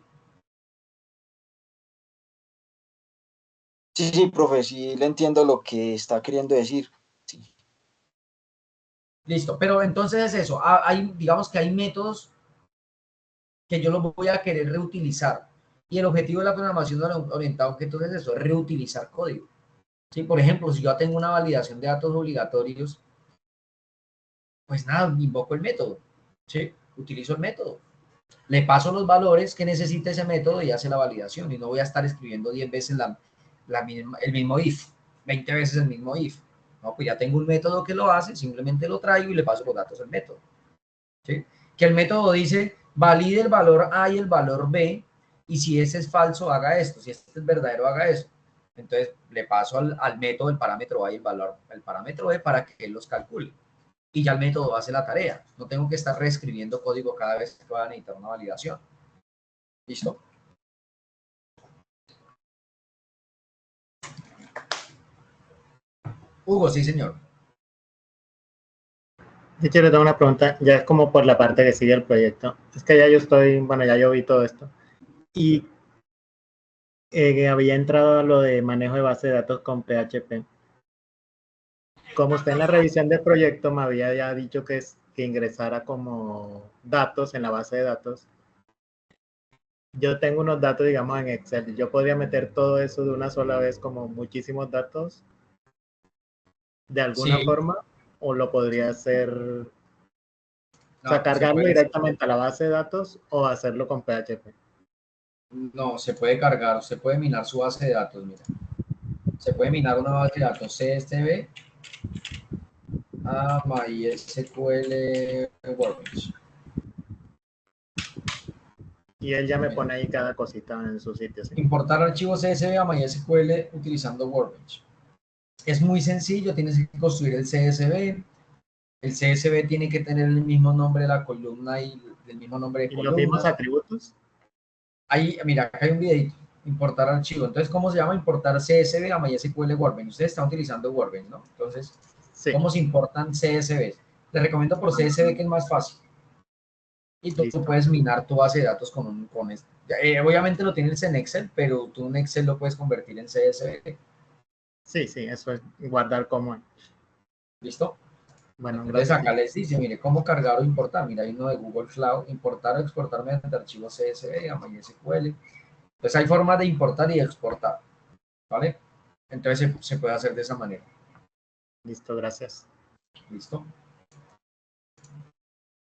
Sí, sí, profe, sí le entiendo lo que está queriendo decir. Sí. Listo, pero entonces es eso, hay, digamos que hay métodos que yo los voy a querer reutilizar. Y el objetivo de la programación orientada a objetos es eso, es reutilizar código. ¿Sí? Por ejemplo, si yo tengo una validación de datos obligatorios, pues nada, invoco el método. ¿Sí? Utilizo el método. Le paso los valores que necesita ese método y hace la validación. Y no voy a estar escribiendo 10 veces el mismo if, 20 veces el mismo if. No, pues ya tengo un método que lo hace, simplemente lo traigo y le paso los datos al método. ¿Sí? Que el método dice, valide el valor A y el valor B, y si ese es falso, haga esto, si este es verdadero, haga esto. Entonces, le paso al método el parámetro A y el parámetro B para que él los calcule. Y ya el método hace la tarea. No tengo que estar reescribiendo código cada vez que va a necesitar una validación. ¿Listo? Hugo, sí, señor. De hecho, le tengo una pregunta, ya es como por la parte que sigue el proyecto. Es que ya yo estoy, bueno, ya yo vi todo esto. Y había entrado a lo de manejo de base de datos con PHP. Como usted en la revisión del proyecto me había ya dicho que ingresara como datos en la base de datos, yo tengo unos datos, digamos, en Excel. Yo podría meter todo eso de una sola vez como muchísimos datos de alguna Sí, forma, o lo podría hacer, o sea, no, se cargarlo puede, directamente a la base de datos o hacerlo con PHP. no, se puede cargar, se puede minar su base de datos, mira. Se puede minar una base de datos CSV a MySQL Workbench. Y él ya me pone ahí cada cosita en su sitio, ¿sí? Importar archivos CSV a MySQL utilizando Workbench. Es muy sencillo, tienes que construir el CSV. El CSV tiene que tener el mismo nombre de la columna y el mismo nombre de Y los mismos columna. atributos. Ahí, mira, acá hay un videito. Importar archivo. Entonces, ¿cómo se llama? Importar CSV a MySQL Workbench. Ustedes están utilizando Workbench, ¿no? Entonces, Sí. ¿cómo se importan CSV? Les recomiendo por CSV que es más fácil. Y tú Listo. puedes minar tu base de datos con esto. Obviamente lo tienes en Excel, pero tú en Excel lo puedes convertir en CSV. Sí, sí, eso es guardar como. ¿Listo? Bueno, Entonces gracias. acá les dice, mire, cómo cargar o importar. Mira, hay uno de Google Cloud, importar o exportar mediante archivos CSV a MySQL. Entonces hay formas de importar y exportar, ¿vale? Entonces se puede hacer de esa manera. Listo, gracias. ¿Listo?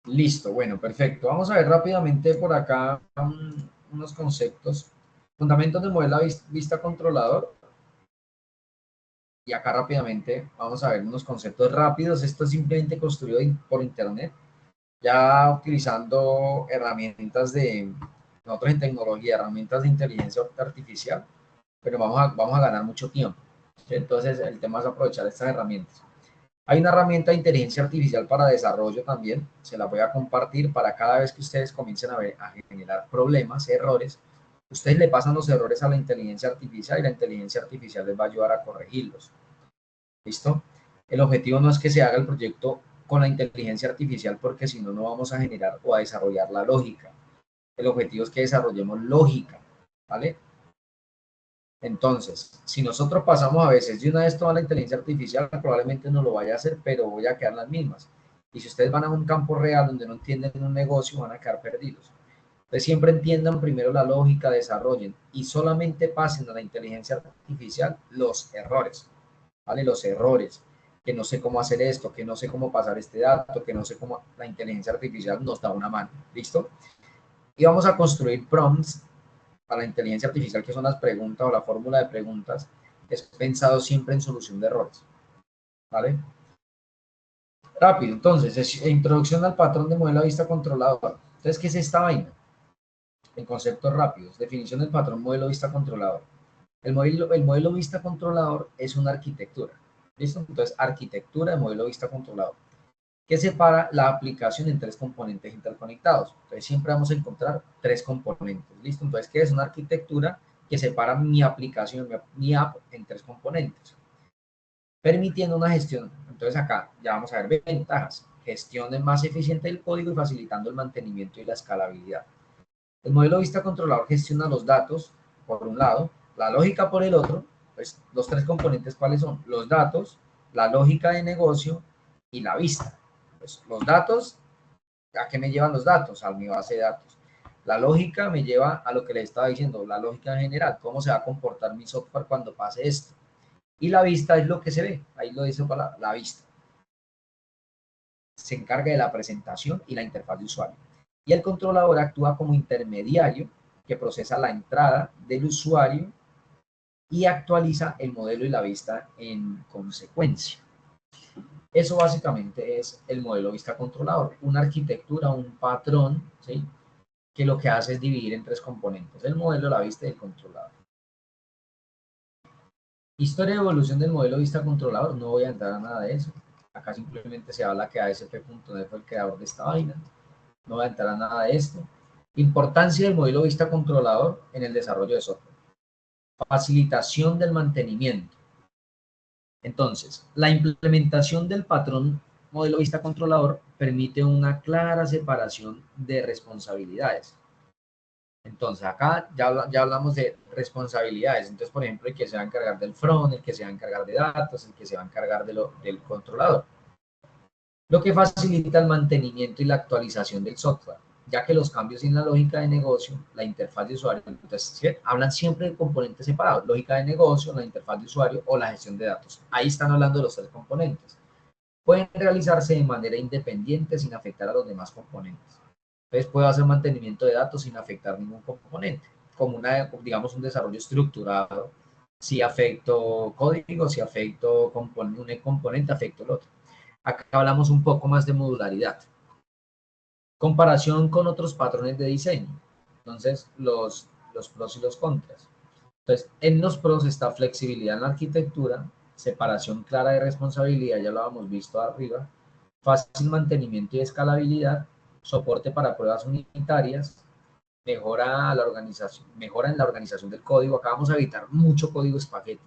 Listo, bueno, perfecto. Vamos a ver rápidamente por acá unos conceptos. Fundamentos de modelo vista controlador. Y acá rápidamente vamos a ver unos conceptos rápidos. Esto es simplemente construido por internet, ya utilizando herramientas de, nosotros en tecnología, herramientas de inteligencia artificial, pero vamos a ganar mucho tiempo. Entonces el tema es aprovechar estas herramientas. Hay una herramienta de inteligencia artificial para desarrollo también, se la voy a compartir para cada vez que ustedes comiencen a generar problemas, errores, ustedes le pasan los errores a la inteligencia artificial y la inteligencia artificial les va a ayudar a corregirlos. ¿Listo? El objetivo no es que se haga el proyecto con la inteligencia artificial porque si no, no vamos a generar o a desarrollar la lógica. El objetivo es que desarrollemos lógica, ¿vale? Entonces, si nosotros pasamos a veces de una vez toda la inteligencia artificial, probablemente no lo vaya a hacer, pero voy a quedar las mismas. Y si ustedes van a un campo real donde no entienden un negocio, van a quedar perdidos. Entonces, siempre entiendan primero la lógica, desarrollen y solamente pasen a la inteligencia artificial los errores, ¿vale? Los errores, que no sé cómo hacer esto, que no sé cómo pasar este dato, que no sé cómo la inteligencia artificial nos da una mano, ¿listo? Y vamos a construir prompts para la inteligencia artificial, que son las preguntas o la fórmula de preguntas, es pensado siempre en solución de errores, ¿vale? Rápido, entonces, introducción al patrón de modelo de vista controlador. Entonces, ¿qué es esta vaina? En conceptos rápidos, definición del patrón modelo vista controlador. El modelo vista controlador es una arquitectura, ¿listo? Entonces, arquitectura de modelo vista controlador, que separa la aplicación en tres componentes interconectados. Entonces, siempre vamos a encontrar tres componentes, ¿listo? Entonces, ¿qué es una arquitectura que separa mi aplicación, mi app en tres componentes? Permitiendo una gestión. Entonces, acá ya vamos a ver ventajas. Gestión más eficiente del código y facilitando el mantenimiento y la escalabilidad. El modelo vista controlador gestiona los datos, por un lado, la lógica por el otro. Pues los tres componentes, ¿cuáles son? Los datos, la lógica de negocio y la vista. Pues los datos, ¿a qué me llevan los datos? A mi base de datos. La lógica me lleva a lo que les estaba diciendo, la lógica en general, cómo se va a comportar mi software cuando pase esto. Y la vista es lo que se ve, ahí lo dice para la vista. Se encarga de la presentación y la interfaz de usuario. Y el controlador actúa como intermediario que procesa la entrada del usuario y actualiza el modelo y la vista en consecuencia. Eso básicamente es el modelo vista controlador, una arquitectura, un patrón, ¿sí? Que lo que hace es dividir en tres componentes, el modelo, la vista y el controlador. Historia de evolución del modelo vista controlador, no voy a entrar a nada de eso. Acá simplemente se habla que ASP.NET fue el creador de esta vaina. No voy a entrar a nada de esto. Importancia del modelo vista controlador en el desarrollo de software. Facilitación del mantenimiento. Entonces, la implementación del patrón modelo vista controlador permite una clara separación de responsabilidades. Entonces, acá ya hablamos de responsabilidades. Entonces, por ejemplo, el que se va a encargar del front, el que se va a encargar de datos, el que se va a encargar del controlador. Lo que facilita el mantenimiento y la actualización del software, ya que los cambios en la lógica de negocio, la interfaz de usuario, entonces, ¿sí? Hablan siempre de componentes separados, lógica de negocio, la interfaz de usuario o la gestión de datos. Ahí están hablando de los tres componentes. Pueden realizarse de manera independiente sin afectar a los demás componentes. Entonces puedo hacer mantenimiento de datos sin afectar ningún componente, como digamos un desarrollo estructurado. Si afecto código, si afecto un componente, afecto el otro. Acá hablamos un poco más de modularidad. Comparación con otros patrones de diseño. Entonces, los pros y los contras. Entonces, en los pros está flexibilidad en la arquitectura, separación clara de responsabilidad, ya lo habíamos visto arriba, fácil mantenimiento y escalabilidad, soporte para pruebas unitarias, mejora en la organización del código. Acá vamos a evitar mucho código espagueti.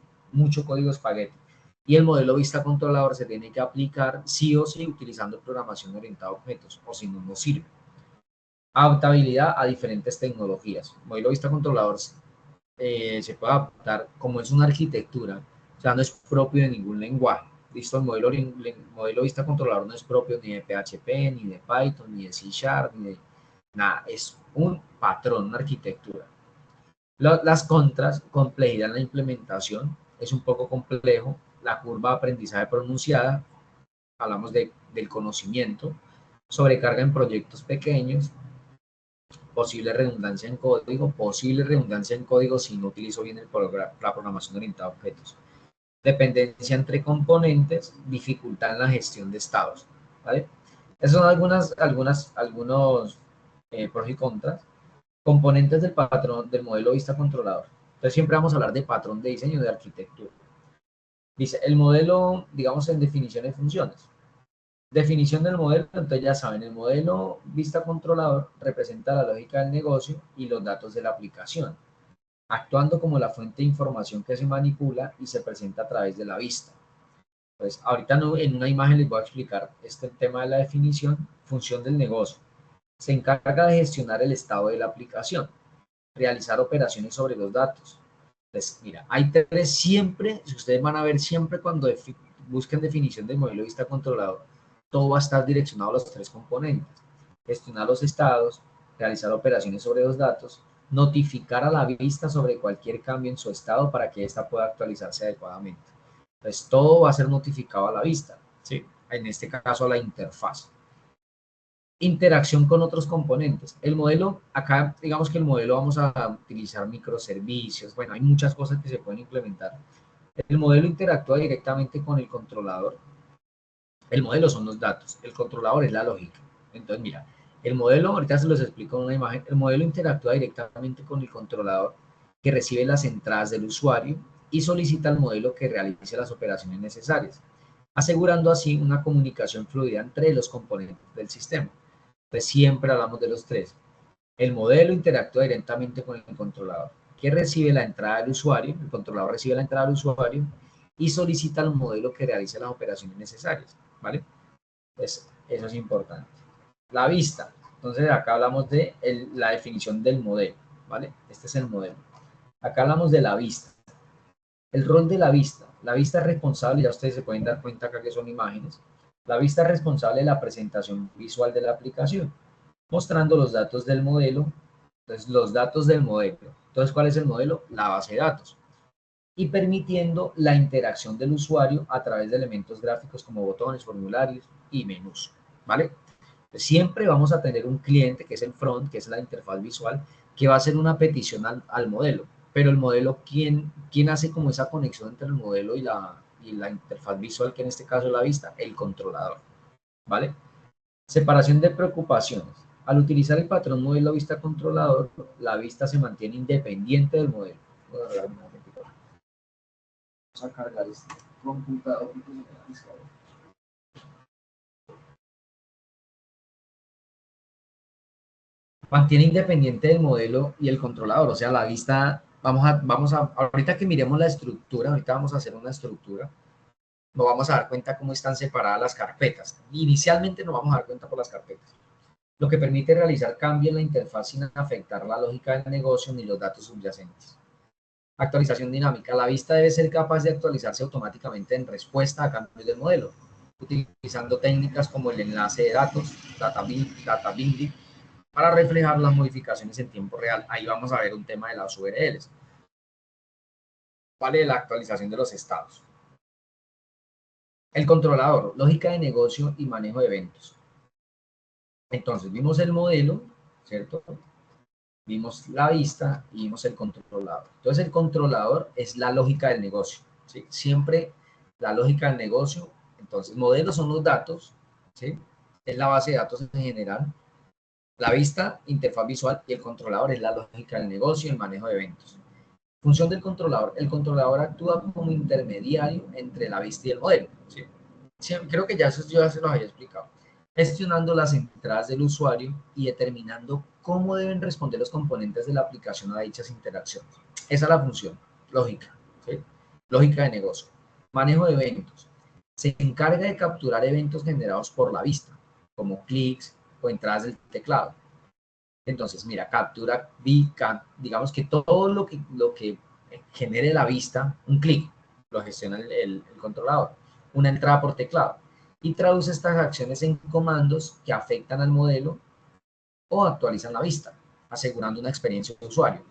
Y el modelo vista controlador se tiene que aplicar sí o sí utilizando programación orientada a objetos, o si no, no sirve. Adaptabilidad a diferentes tecnologías. El modelo vista controlador se puede adaptar, como es una arquitectura, o sea, no es propio de ningún lenguaje. Listo, el modelo vista controlador no es propio ni de PHP, ni de Python, ni de C#, ni de nada, es un patrón, una arquitectura. Las contras, complejidad en la implementación, es un poco complejo, la curva de aprendizaje pronunciada, hablamos del conocimiento, sobrecarga en proyectos pequeños, posible redundancia en código si no utilizo bien la programación orientada a objetos. Dependencia entre componentes, dificultad en la gestión de estados, ¿vale? Esas son algunos pros y contras. Componentes del patrón del modelo vista controlador. Entonces siempre vamos a hablar de patrón de diseño de arquitectura. Dice, el modelo, digamos, en definición de funciones. Definición del modelo, entonces ya saben, el modelo vista controlador representa la lógica del negocio y los datos de la aplicación, actuando como la fuente de información que se manipula y se presenta a través de la vista. Pues ahorita en una imagen les voy a explicar este tema de la definición. Función del negocio. Se encarga de gestionar el estado de la aplicación, realizar operaciones sobre los datos, Entonces, mira, hay tres siempre, si ustedes van a ver siempre cuando busquen definición del modelo de vista controlador, todo va a estar direccionado a los tres componentes. Gestionar los estados, realizar operaciones sobre los datos, notificar a la vista sobre cualquier cambio en su estado para que ésta pueda actualizarse adecuadamente. Entonces, todo va a ser notificado a la vista, ¿sí? En este caso a la interfaz. Interacción con otros componentes. El modelo, acá digamos que el modelo vamos a utilizar microservicios, bueno, hay muchas cosas que se pueden implementar. El modelo interactúa directamente con el controlador. El modelo son los datos, el controlador es la lógica. Entonces, mira, el modelo, ahorita se los explico en una imagen, el modelo interactúa directamente con el controlador que recibe las entradas del usuario y solicita al modelo que realice las operaciones necesarias, asegurando así una comunicación fluida entre los componentes del sistema. Pues siempre hablamos de los tres. El modelo interactúa directamente con el controlador, que recibe la entrada del usuario, el controlador recibe la entrada del usuario y solicita al modelo que realice las operaciones necesarias, ¿vale? Pues eso es importante. La vista. Entonces acá hablamos de la definición del modelo, ¿vale? Este es el modelo. Acá hablamos de la vista. El rol de la vista. La vista es responsable, ya ustedes se pueden dar cuenta acá que son imágenes. La vista es responsable de la presentación visual de la aplicación, mostrando los datos del modelo. Entonces, los datos del modelo. Entonces, ¿cuál es el modelo? La base de datos. Y permitiendo la interacción del usuario a través de elementos gráficos como botones, formularios y menús, ¿vale? Entonces, siempre vamos a tener un cliente que es el front, que es la interfaz visual, que va a hacer una petición al modelo. Pero el modelo, ¿quién hace como esa conexión entre el modelo y la interfaz visual, que en este caso es la vista? El controlador, ¿vale? Separación de preocupaciones. Al utilizar el patrón modelo vista controlador, la vista se mantiene independiente del modelo. Vamos a cargar este computador. Mantiene independiente del modelo y el controlador, o sea, la vista, ahorita que miremos la estructura, ahorita vamos a hacer una estructura, nos vamos a dar cuenta cómo están separadas las carpetas. Inicialmente nos vamos a dar cuenta por las carpetas, lo que permite realizar cambios en la interfaz sin afectar la lógica del negocio ni los datos subyacentes. Actualización dinámica. La vista debe ser capaz de actualizarse automáticamente en respuesta a cambios del modelo, utilizando técnicas como el enlace de datos, data binding, para reflejar las modificaciones en tiempo real. Ahí vamos a ver un tema de las URLs. ¿Vale? La actualización de los estados. El controlador, lógica de negocio y manejo de eventos. Entonces, vimos el modelo, ¿cierto? Vimos la vista y vimos el controlador. Entonces, el controlador es la lógica del negocio, ¿sí? Siempre la lógica del negocio. Entonces, modelos son los datos, ¿sí? Es la base de datos en general. La vista, interfaz visual, y el controlador es la lógica del negocio y el manejo de eventos. Función del controlador. El controlador actúa como intermediario entre la vista y el modelo, ¿sí? Sí, creo que yo ya se los había explicado. Gestionando las entradas del usuario y determinando cómo deben responder los componentes de la aplicación a dichas interacciones. Esa es la función, lógica, ¿sí? Lógica de negocio. Manejo de eventos. Se encarga de capturar eventos generados por la vista, como clics o entradas del teclado. Entonces, mira, captura, digamos que todo lo que genere la vista, un clic, lo gestiona el controlador, una entrada por teclado, y traduce estas acciones en comandos que afectan al modelo o actualizan la vista, asegurando una experiencia de usuario.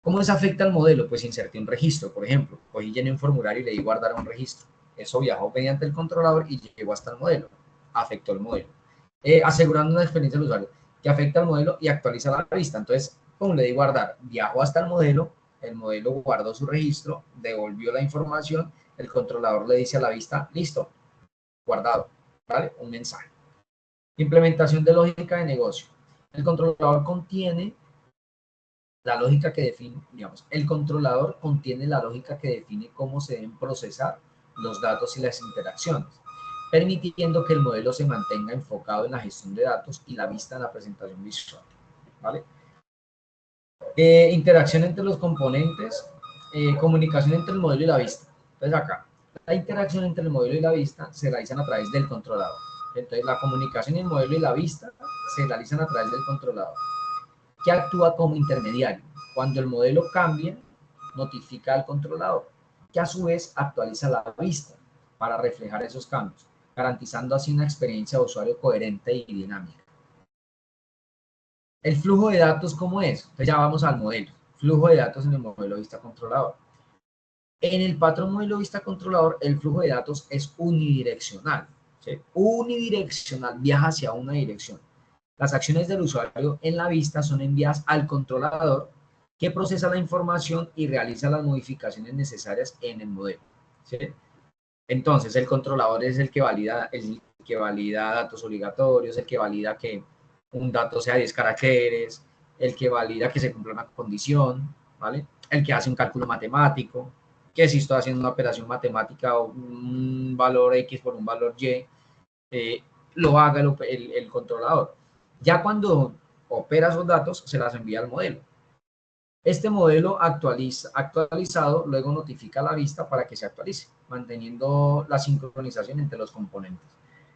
¿Cómo eso afecta al modelo? Pues inserté un registro, por ejemplo, cogí, llené un formulario y le di guardar un registro. Eso viajó mediante el controlador y llegó hasta el modelo, afectó el modelo. Asegurando una experiencia del usuario que afecta al modelo y actualiza la vista. Entonces, como le di guardar, viajó hasta el modelo guardó su registro, devolvió la información, el controlador le dice a la vista, listo, guardado, ¿vale? Un mensaje. Implementación de lógica de negocio. El controlador contiene la lógica que define, digamos, el controlador contiene la lógica que define cómo se deben procesar los datos y las interacciones, permitiendo que el modelo se mantenga enfocado en la gestión de datos y la vista en la presentación visual, ¿vale? Interacción entre los componentes, comunicación entre el modelo y la vista. Entonces acá, la interacción entre el modelo y la vista se realizan a través del controlador. Entonces la comunicación entre el modelo y la vista se realizan a través del controlador, que actúa como intermediario. Cuando el modelo cambia, notifica al controlador, que a su vez actualiza la vista para reflejar esos cambios, garantizando así una experiencia de usuario coherente y dinámica. El flujo de datos, ¿cómo es? Entonces ya vamos al modelo. Flujo de datos en el modelo vista controlador. En el patrón modelo vista controlador, el flujo de datos es unidireccional. ¿Sí? Unidireccional, viaja hacia una dirección. Las acciones del usuario en la vista son enviadas al controlador, que procesa la información y realiza las modificaciones necesarias en el modelo. ¿Sí? Entonces, el controlador es el que valida datos obligatorios, el que valida que un dato sea 10 caracteres, el que valida que se cumpla una condición, ¿vale? El que hace un cálculo matemático, que si estoy haciendo una operación matemática o un valor X por un valor Y, lo haga el controlador. Ya cuando opera esos datos, se las envía al modelo. Este modelo actualizado luego notifica a la vista para que se actualice, manteniendo la sincronización entre los componentes.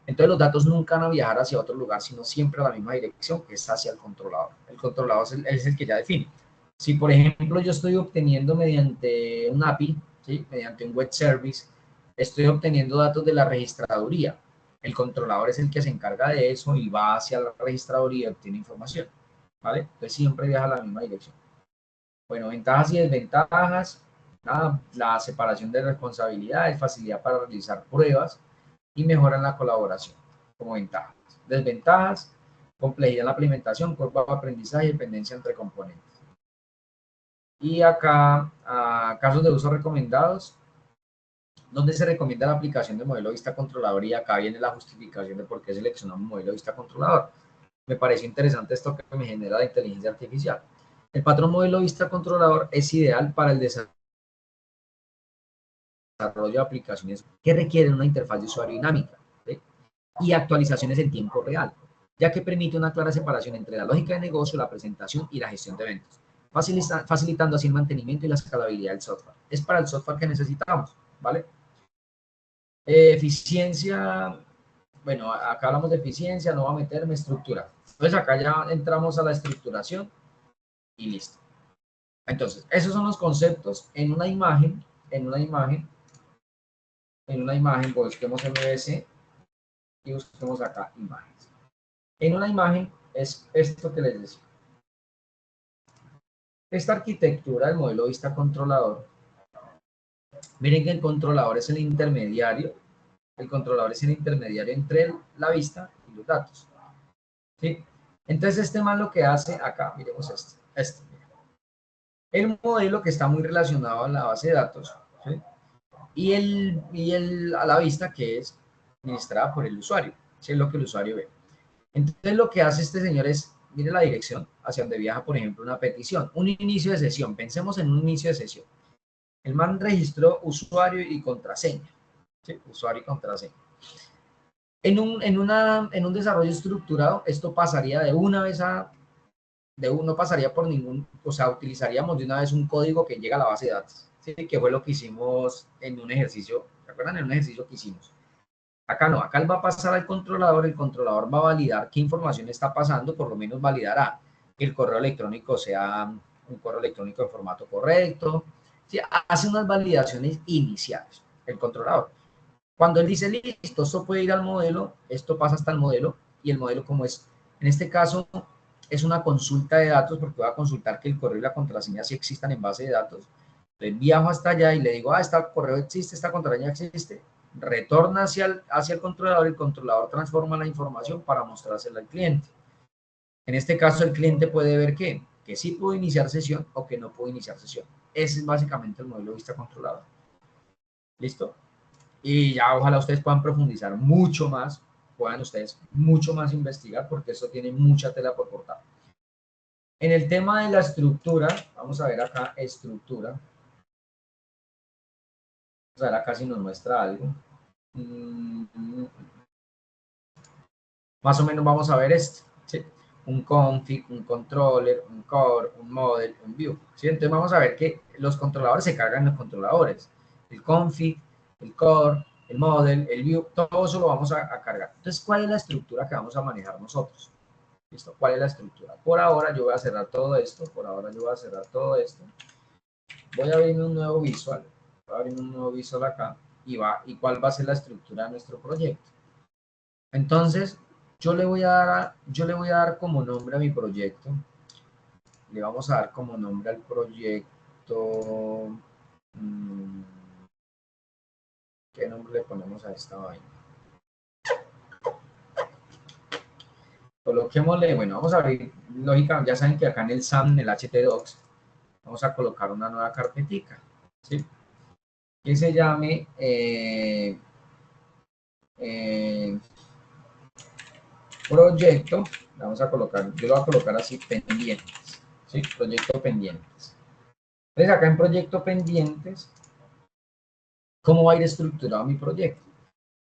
Entonces los datos nunca van a viajar hacia otro lugar, sino siempre a la misma dirección, que es hacia el controlador. El controlador es el que ya define. Si, por ejemplo, yo estoy obteniendo mediante un API, ¿sí? Mediante un web service, estoy obteniendo datos de la registraduría. El controlador es el que se encarga de eso y va hacia la registraduría y obtiene información, ¿vale? Entonces siempre viaja a la misma dirección. Bueno, ventajas y desventajas. Nada, la separación de responsabilidades, facilidad para realizar pruebas y mejora en la colaboración como ventajas. Desventajas, complejidad en la implementación, curva de aprendizaje y dependencia entre componentes. Y acá, casos de uso recomendados, donde se recomienda la aplicación del modelo vista controlador, y acá viene la justificación de por qué seleccionamos un modelo vista controlador. Me parece interesante esto que me genera la inteligencia artificial. El patrón modelo vista controlador es ideal para el desarrollo de aplicaciones que requieren una interfaz de usuario dinámica, ¿sí? Y actualizaciones en tiempo real, ya que permite una clara separación entre la lógica de negocio, la presentación y la gestión de eventos, facilitando así el mantenimiento y la escalabilidad del software. Es para el software que necesitamos, ¿vale? Eficiencia, bueno, acá hablamos de eficiencia, no va a meterme estructura. Entonces acá ya entramos a la estructuración y listo. Entonces, esos son los conceptos en una imagen, busquemos MVC y busquemos acá imágenes. En una imagen es esto que les decía. Esta arquitectura del modelo vista controlador, miren que el controlador es el intermediario entre la vista y los datos, ¿sí? Entonces este man lo que hace acá, miremos este. El modelo que está muy relacionado a la base de datos, ¿sí? y a la vista que es administrada por el usuario, ¿sí? Es lo que el usuario ve. Entonces lo que hace este señor es, mire la dirección hacia donde viaja, por ejemplo, una petición, un inicio de sesión. Pensemos en un inicio de sesión. El man registró usuario y contraseña, ¿sí? Usuario y contraseña. En un desarrollo estructurado, esto pasaría de una vez no pasaría por ningún, o sea, utilizaríamos de una vez un código que llega a la base de datos, ¿sí? Que fue lo que hicimos en un ejercicio, ¿se acuerdan? En un ejercicio que hicimos. Acá no, acá él va a pasar al controlador, el controlador va a validar qué información está pasando, por lo menos validará que el correo electrónico sea un correo electrónico en formato correcto, ¿sí? Hace unas validaciones iniciales, el controlador. Cuando él dice, listo, esto puede ir al modelo, esto pasa hasta el modelo, y el modelo como es, en este caso, es una consulta de datos, porque voy a consultar que el correo y la contraseña sí existan en base de datos. Entonces viajo hasta allá y le digo, este correo existe, esta contraseña existe, retorna hacia el controlador transforma la información para mostrársela al cliente. En este caso, el cliente puede ver que sí pudo iniciar sesión o que no pudo iniciar sesión. Ese es básicamente el modelo de vista controlador. ¿Listo? Y ya ojalá ustedes puedan profundizar mucho más, puedan ustedes mucho más investigar, porque esto tiene mucha tela por cortar. En el tema de la estructura, vamos a ver acá estructura. Vamos a ver acá si nos muestra algo. Más o menos vamos a ver esto, ¿sí? Un config, un controller, un core, un model, un view, ¿sí? Entonces vamos a ver que los controladores se cargan en los controladores. El config, el core, el model, el view, todo eso lo vamos a cargar. Entonces, ¿cuál es la estructura que vamos a manejar nosotros? ¿Listo? ¿Cuál es la estructura? Por ahora yo voy a cerrar todo esto, voy a abrir un nuevo visual. Voy a abrir un nuevo visual acá y cuál va a ser la estructura de nuestro proyecto. Entonces, yo le voy a dar como nombre a mi proyecto. Le vamos a dar como nombre al proyecto. ¿Qué nombre le ponemos a esta vaina? Coloquémosle, bueno, vamos a abrir, lógica, ya saben que acá en el SAM, en el htdocs, vamos a colocar una nueva carpetica, ¿sí? Que se llame proyecto, vamos a colocar, yo lo voy a colocar así, pendientes, ¿sí? Proyecto pendientes. Entonces acá en proyecto pendientes, ¿cómo va a ir estructurado mi proyecto?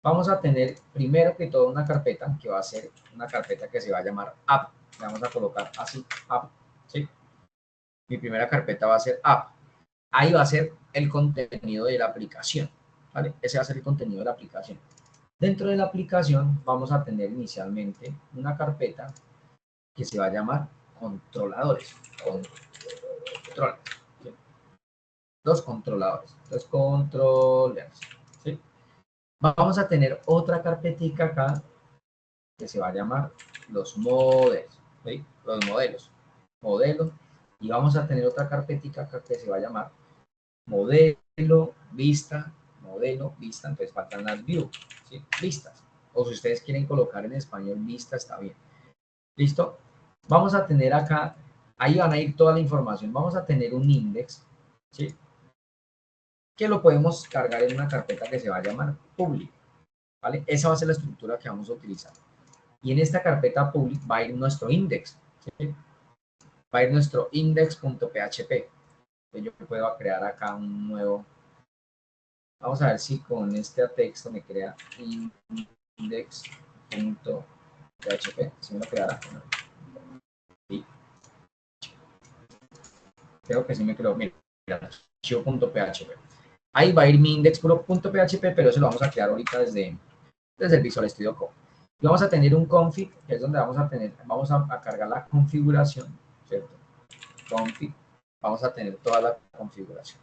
Vamos a tener primero que todo una carpeta que va a ser una carpeta que se va a llamar app. Le vamos a colocar así, app, ¿sí? Mi primera carpeta va a ser app. Ahí va a ser el contenido de la aplicación, ¿vale? Ese va a ser el contenido de la aplicación. Dentro de la aplicación vamos a tener inicialmente una carpeta que se va a llamar controladores. Controles, ¿sí? Los controladores. Los controllers, ¿sí? Vamos a tener otra carpetica acá que se va a llamar los modelos, ¿sí? Los modelos. Modelos. Y vamos a tener otra carpetica acá que se va a llamar modelo, vista, modelo, vista, entonces faltan las view, ¿sí? Vistas. O si ustedes quieren colocar en español vista, está bien. ¿Listo? Vamos a tener acá, ahí van a ir toda la información. Vamos a tener un index, ¿sí? Que lo podemos cargar en una carpeta que se va a llamar public, ¿vale? Esa va a ser la estructura que vamos a utilizar. Y en esta carpeta public va a ir nuestro index, ¿sí? Va a ir nuestro index.php. Yo puedo crear acá un nuevo. Vamos a ver si con este texto me crea index.php. Si me lo creará. Sí, creo que sí me creó. Mira, archivo.php. Ahí va a ir mi index.php, pero eso lo vamos a crear ahorita desde el Visual Studio Code. Y vamos a tener un config, que es donde vamos a cargar la configuración, ¿cierto? Config. Vamos a tener toda la configuración.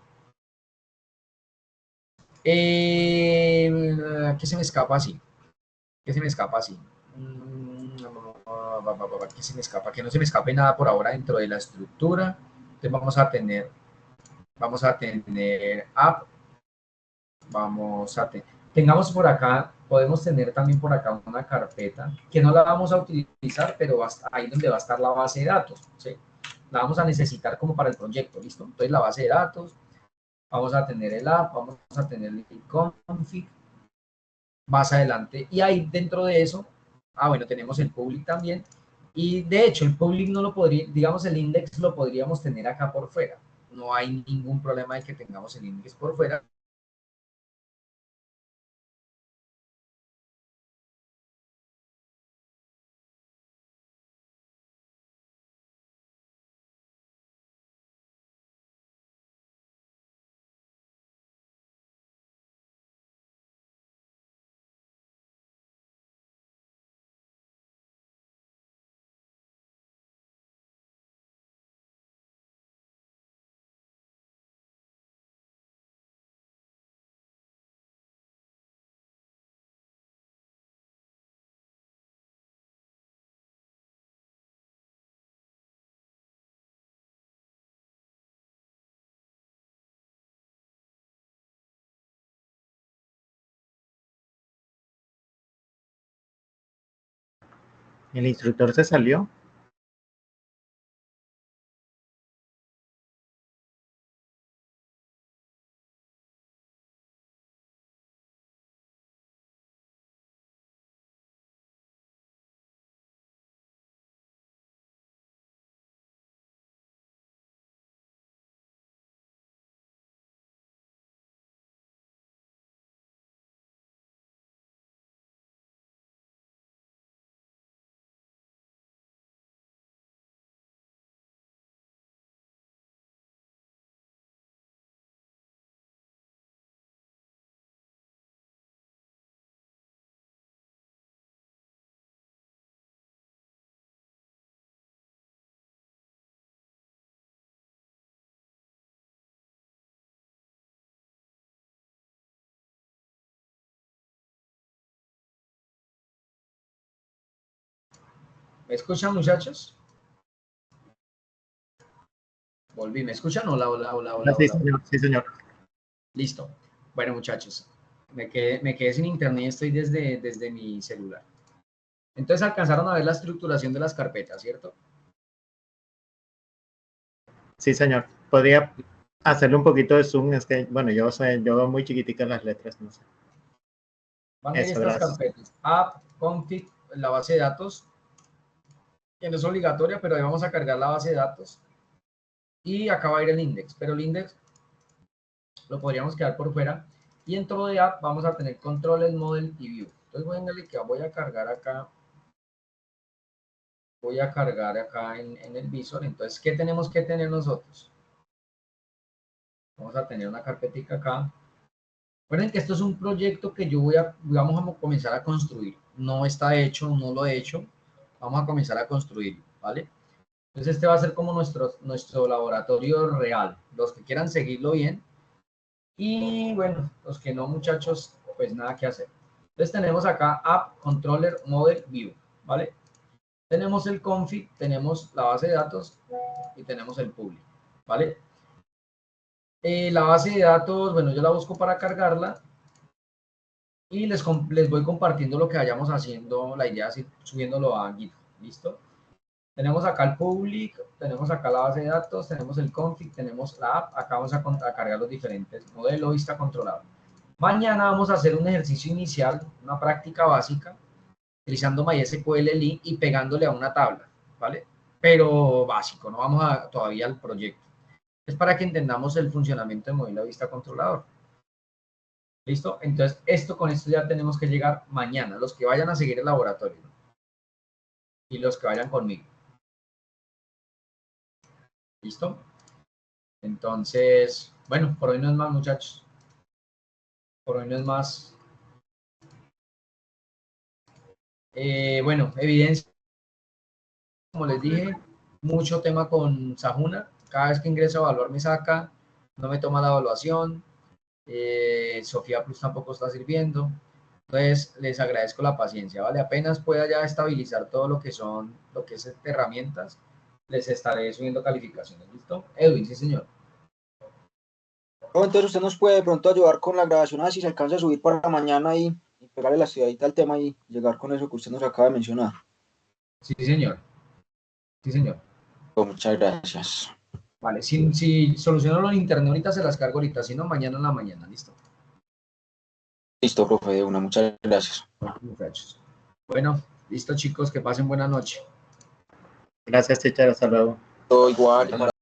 ¿Qué se me escapa así? ¿Qué se me escapa así? ¿Qué se me escapa? Que no se me escape nada por ahora dentro de la estructura. Entonces vamos a tener app, tengamos por acá, podemos tener también por acá una carpeta que no la vamos a utilizar, pero ahí donde va a estar la base de datos, ¿sí? La vamos a necesitar como para el proyecto, ¿listo? Entonces la base de datos, vamos a tener el app, vamos a tener el config, más adelante. Y ahí dentro de eso, bueno, tenemos el public también. Y de hecho, el public no lo podría, digamos, el index lo podríamos tener acá por fuera. No hay ningún problema de que tengamos el index por fuera. El instructor se salió. ¿Me escuchan, muchachos? Volví, ¿me escuchan? Hola, hola, hola, hola, Sí, hola. señor. Sí, señor. Listo. Bueno, muchachos, me quedé sin internet y estoy desde mi celular. Entonces alcanzaron a ver la estructuración de las carpetas, ¿cierto? Sí, señor. Podría hacerle un poquito de zoom. Es que, bueno, yo veo muy chiquiticas las letras, no sé. Van a ir Eso, estas gracias. carpetas. App, config, la base de datos, que no es obligatoria, pero ahí vamos a cargar la base de datos. Y acá va a ir el index, pero el index lo podríamos quedar por fuera. Y dentro de app vamos a tener controles, model y view. Entonces voy a cargar acá. Voy a cargar acá en el visor. Entonces, ¿qué tenemos que tener nosotros? Vamos a tener una carpetica acá. Recuerden que esto es un proyecto que vamos a comenzar a construir. No está hecho, no lo he hecho. Vamos a comenzar a construir, ¿vale? Entonces este va a ser como nuestro laboratorio real. Los que quieran seguirlo bien. Y bueno, los que no, muchachos, pues nada que hacer. Entonces tenemos acá App, Controller, Model, View, ¿vale? Tenemos el config, tenemos la base de datos y tenemos el public, ¿vale? La base de datos, bueno, yo la busco para cargarla y les voy compartiendo lo que vayamos haciendo. La idea es ir subiéndolo a GitHub, ¿listo? Tenemos acá el public, tenemos acá la base de datos, tenemos el config, tenemos la app. Acá vamos a cargar los diferentes modelos, vista controlado. Mañana vamos a hacer un ejercicio inicial, una práctica básica, utilizando MySQL link y pegándole a una tabla, ¿vale? Pero básico, no vamos todavía al proyecto. Es para que entendamos el funcionamiento del modelo de vista controlador. ¿Listo? Entonces, con esto ya tenemos que llegar mañana, los que vayan a seguir el laboratorio, ¿no? Y los que vayan conmigo. ¿Listo? Entonces, bueno, por hoy no es más, muchachos. Por hoy no es más. Bueno, evidencia, como les dije, mucho tema con Sajuna. Cada vez que ingreso a evaluar me saca, no me toma la evaluación. Sofía Plus tampoco está sirviendo. Entonces, les agradezco la paciencia, ¿vale? Apenas pueda ya estabilizar todo lo que es herramientas, les estaré subiendo calificaciones, ¿listo? Edwin, sí, señor. Entonces usted nos puede de pronto ayudar con la grabación, así se alcanza a subir para mañana y pegarle la estudiadita al tema y llegar con eso que usted nos acaba de mencionar. Sí, señor. Sí, señor. Pues muchas gracias. Vale, si soluciono en internet ahorita, se las cargo ahorita, si no, mañana en la mañana, ¿listo? Listo, profe, de una, muchas gracias. Muchachos. Bueno, listo, chicos, que pasen buena noche. Gracias, teacher. Hasta luego. Todo igual.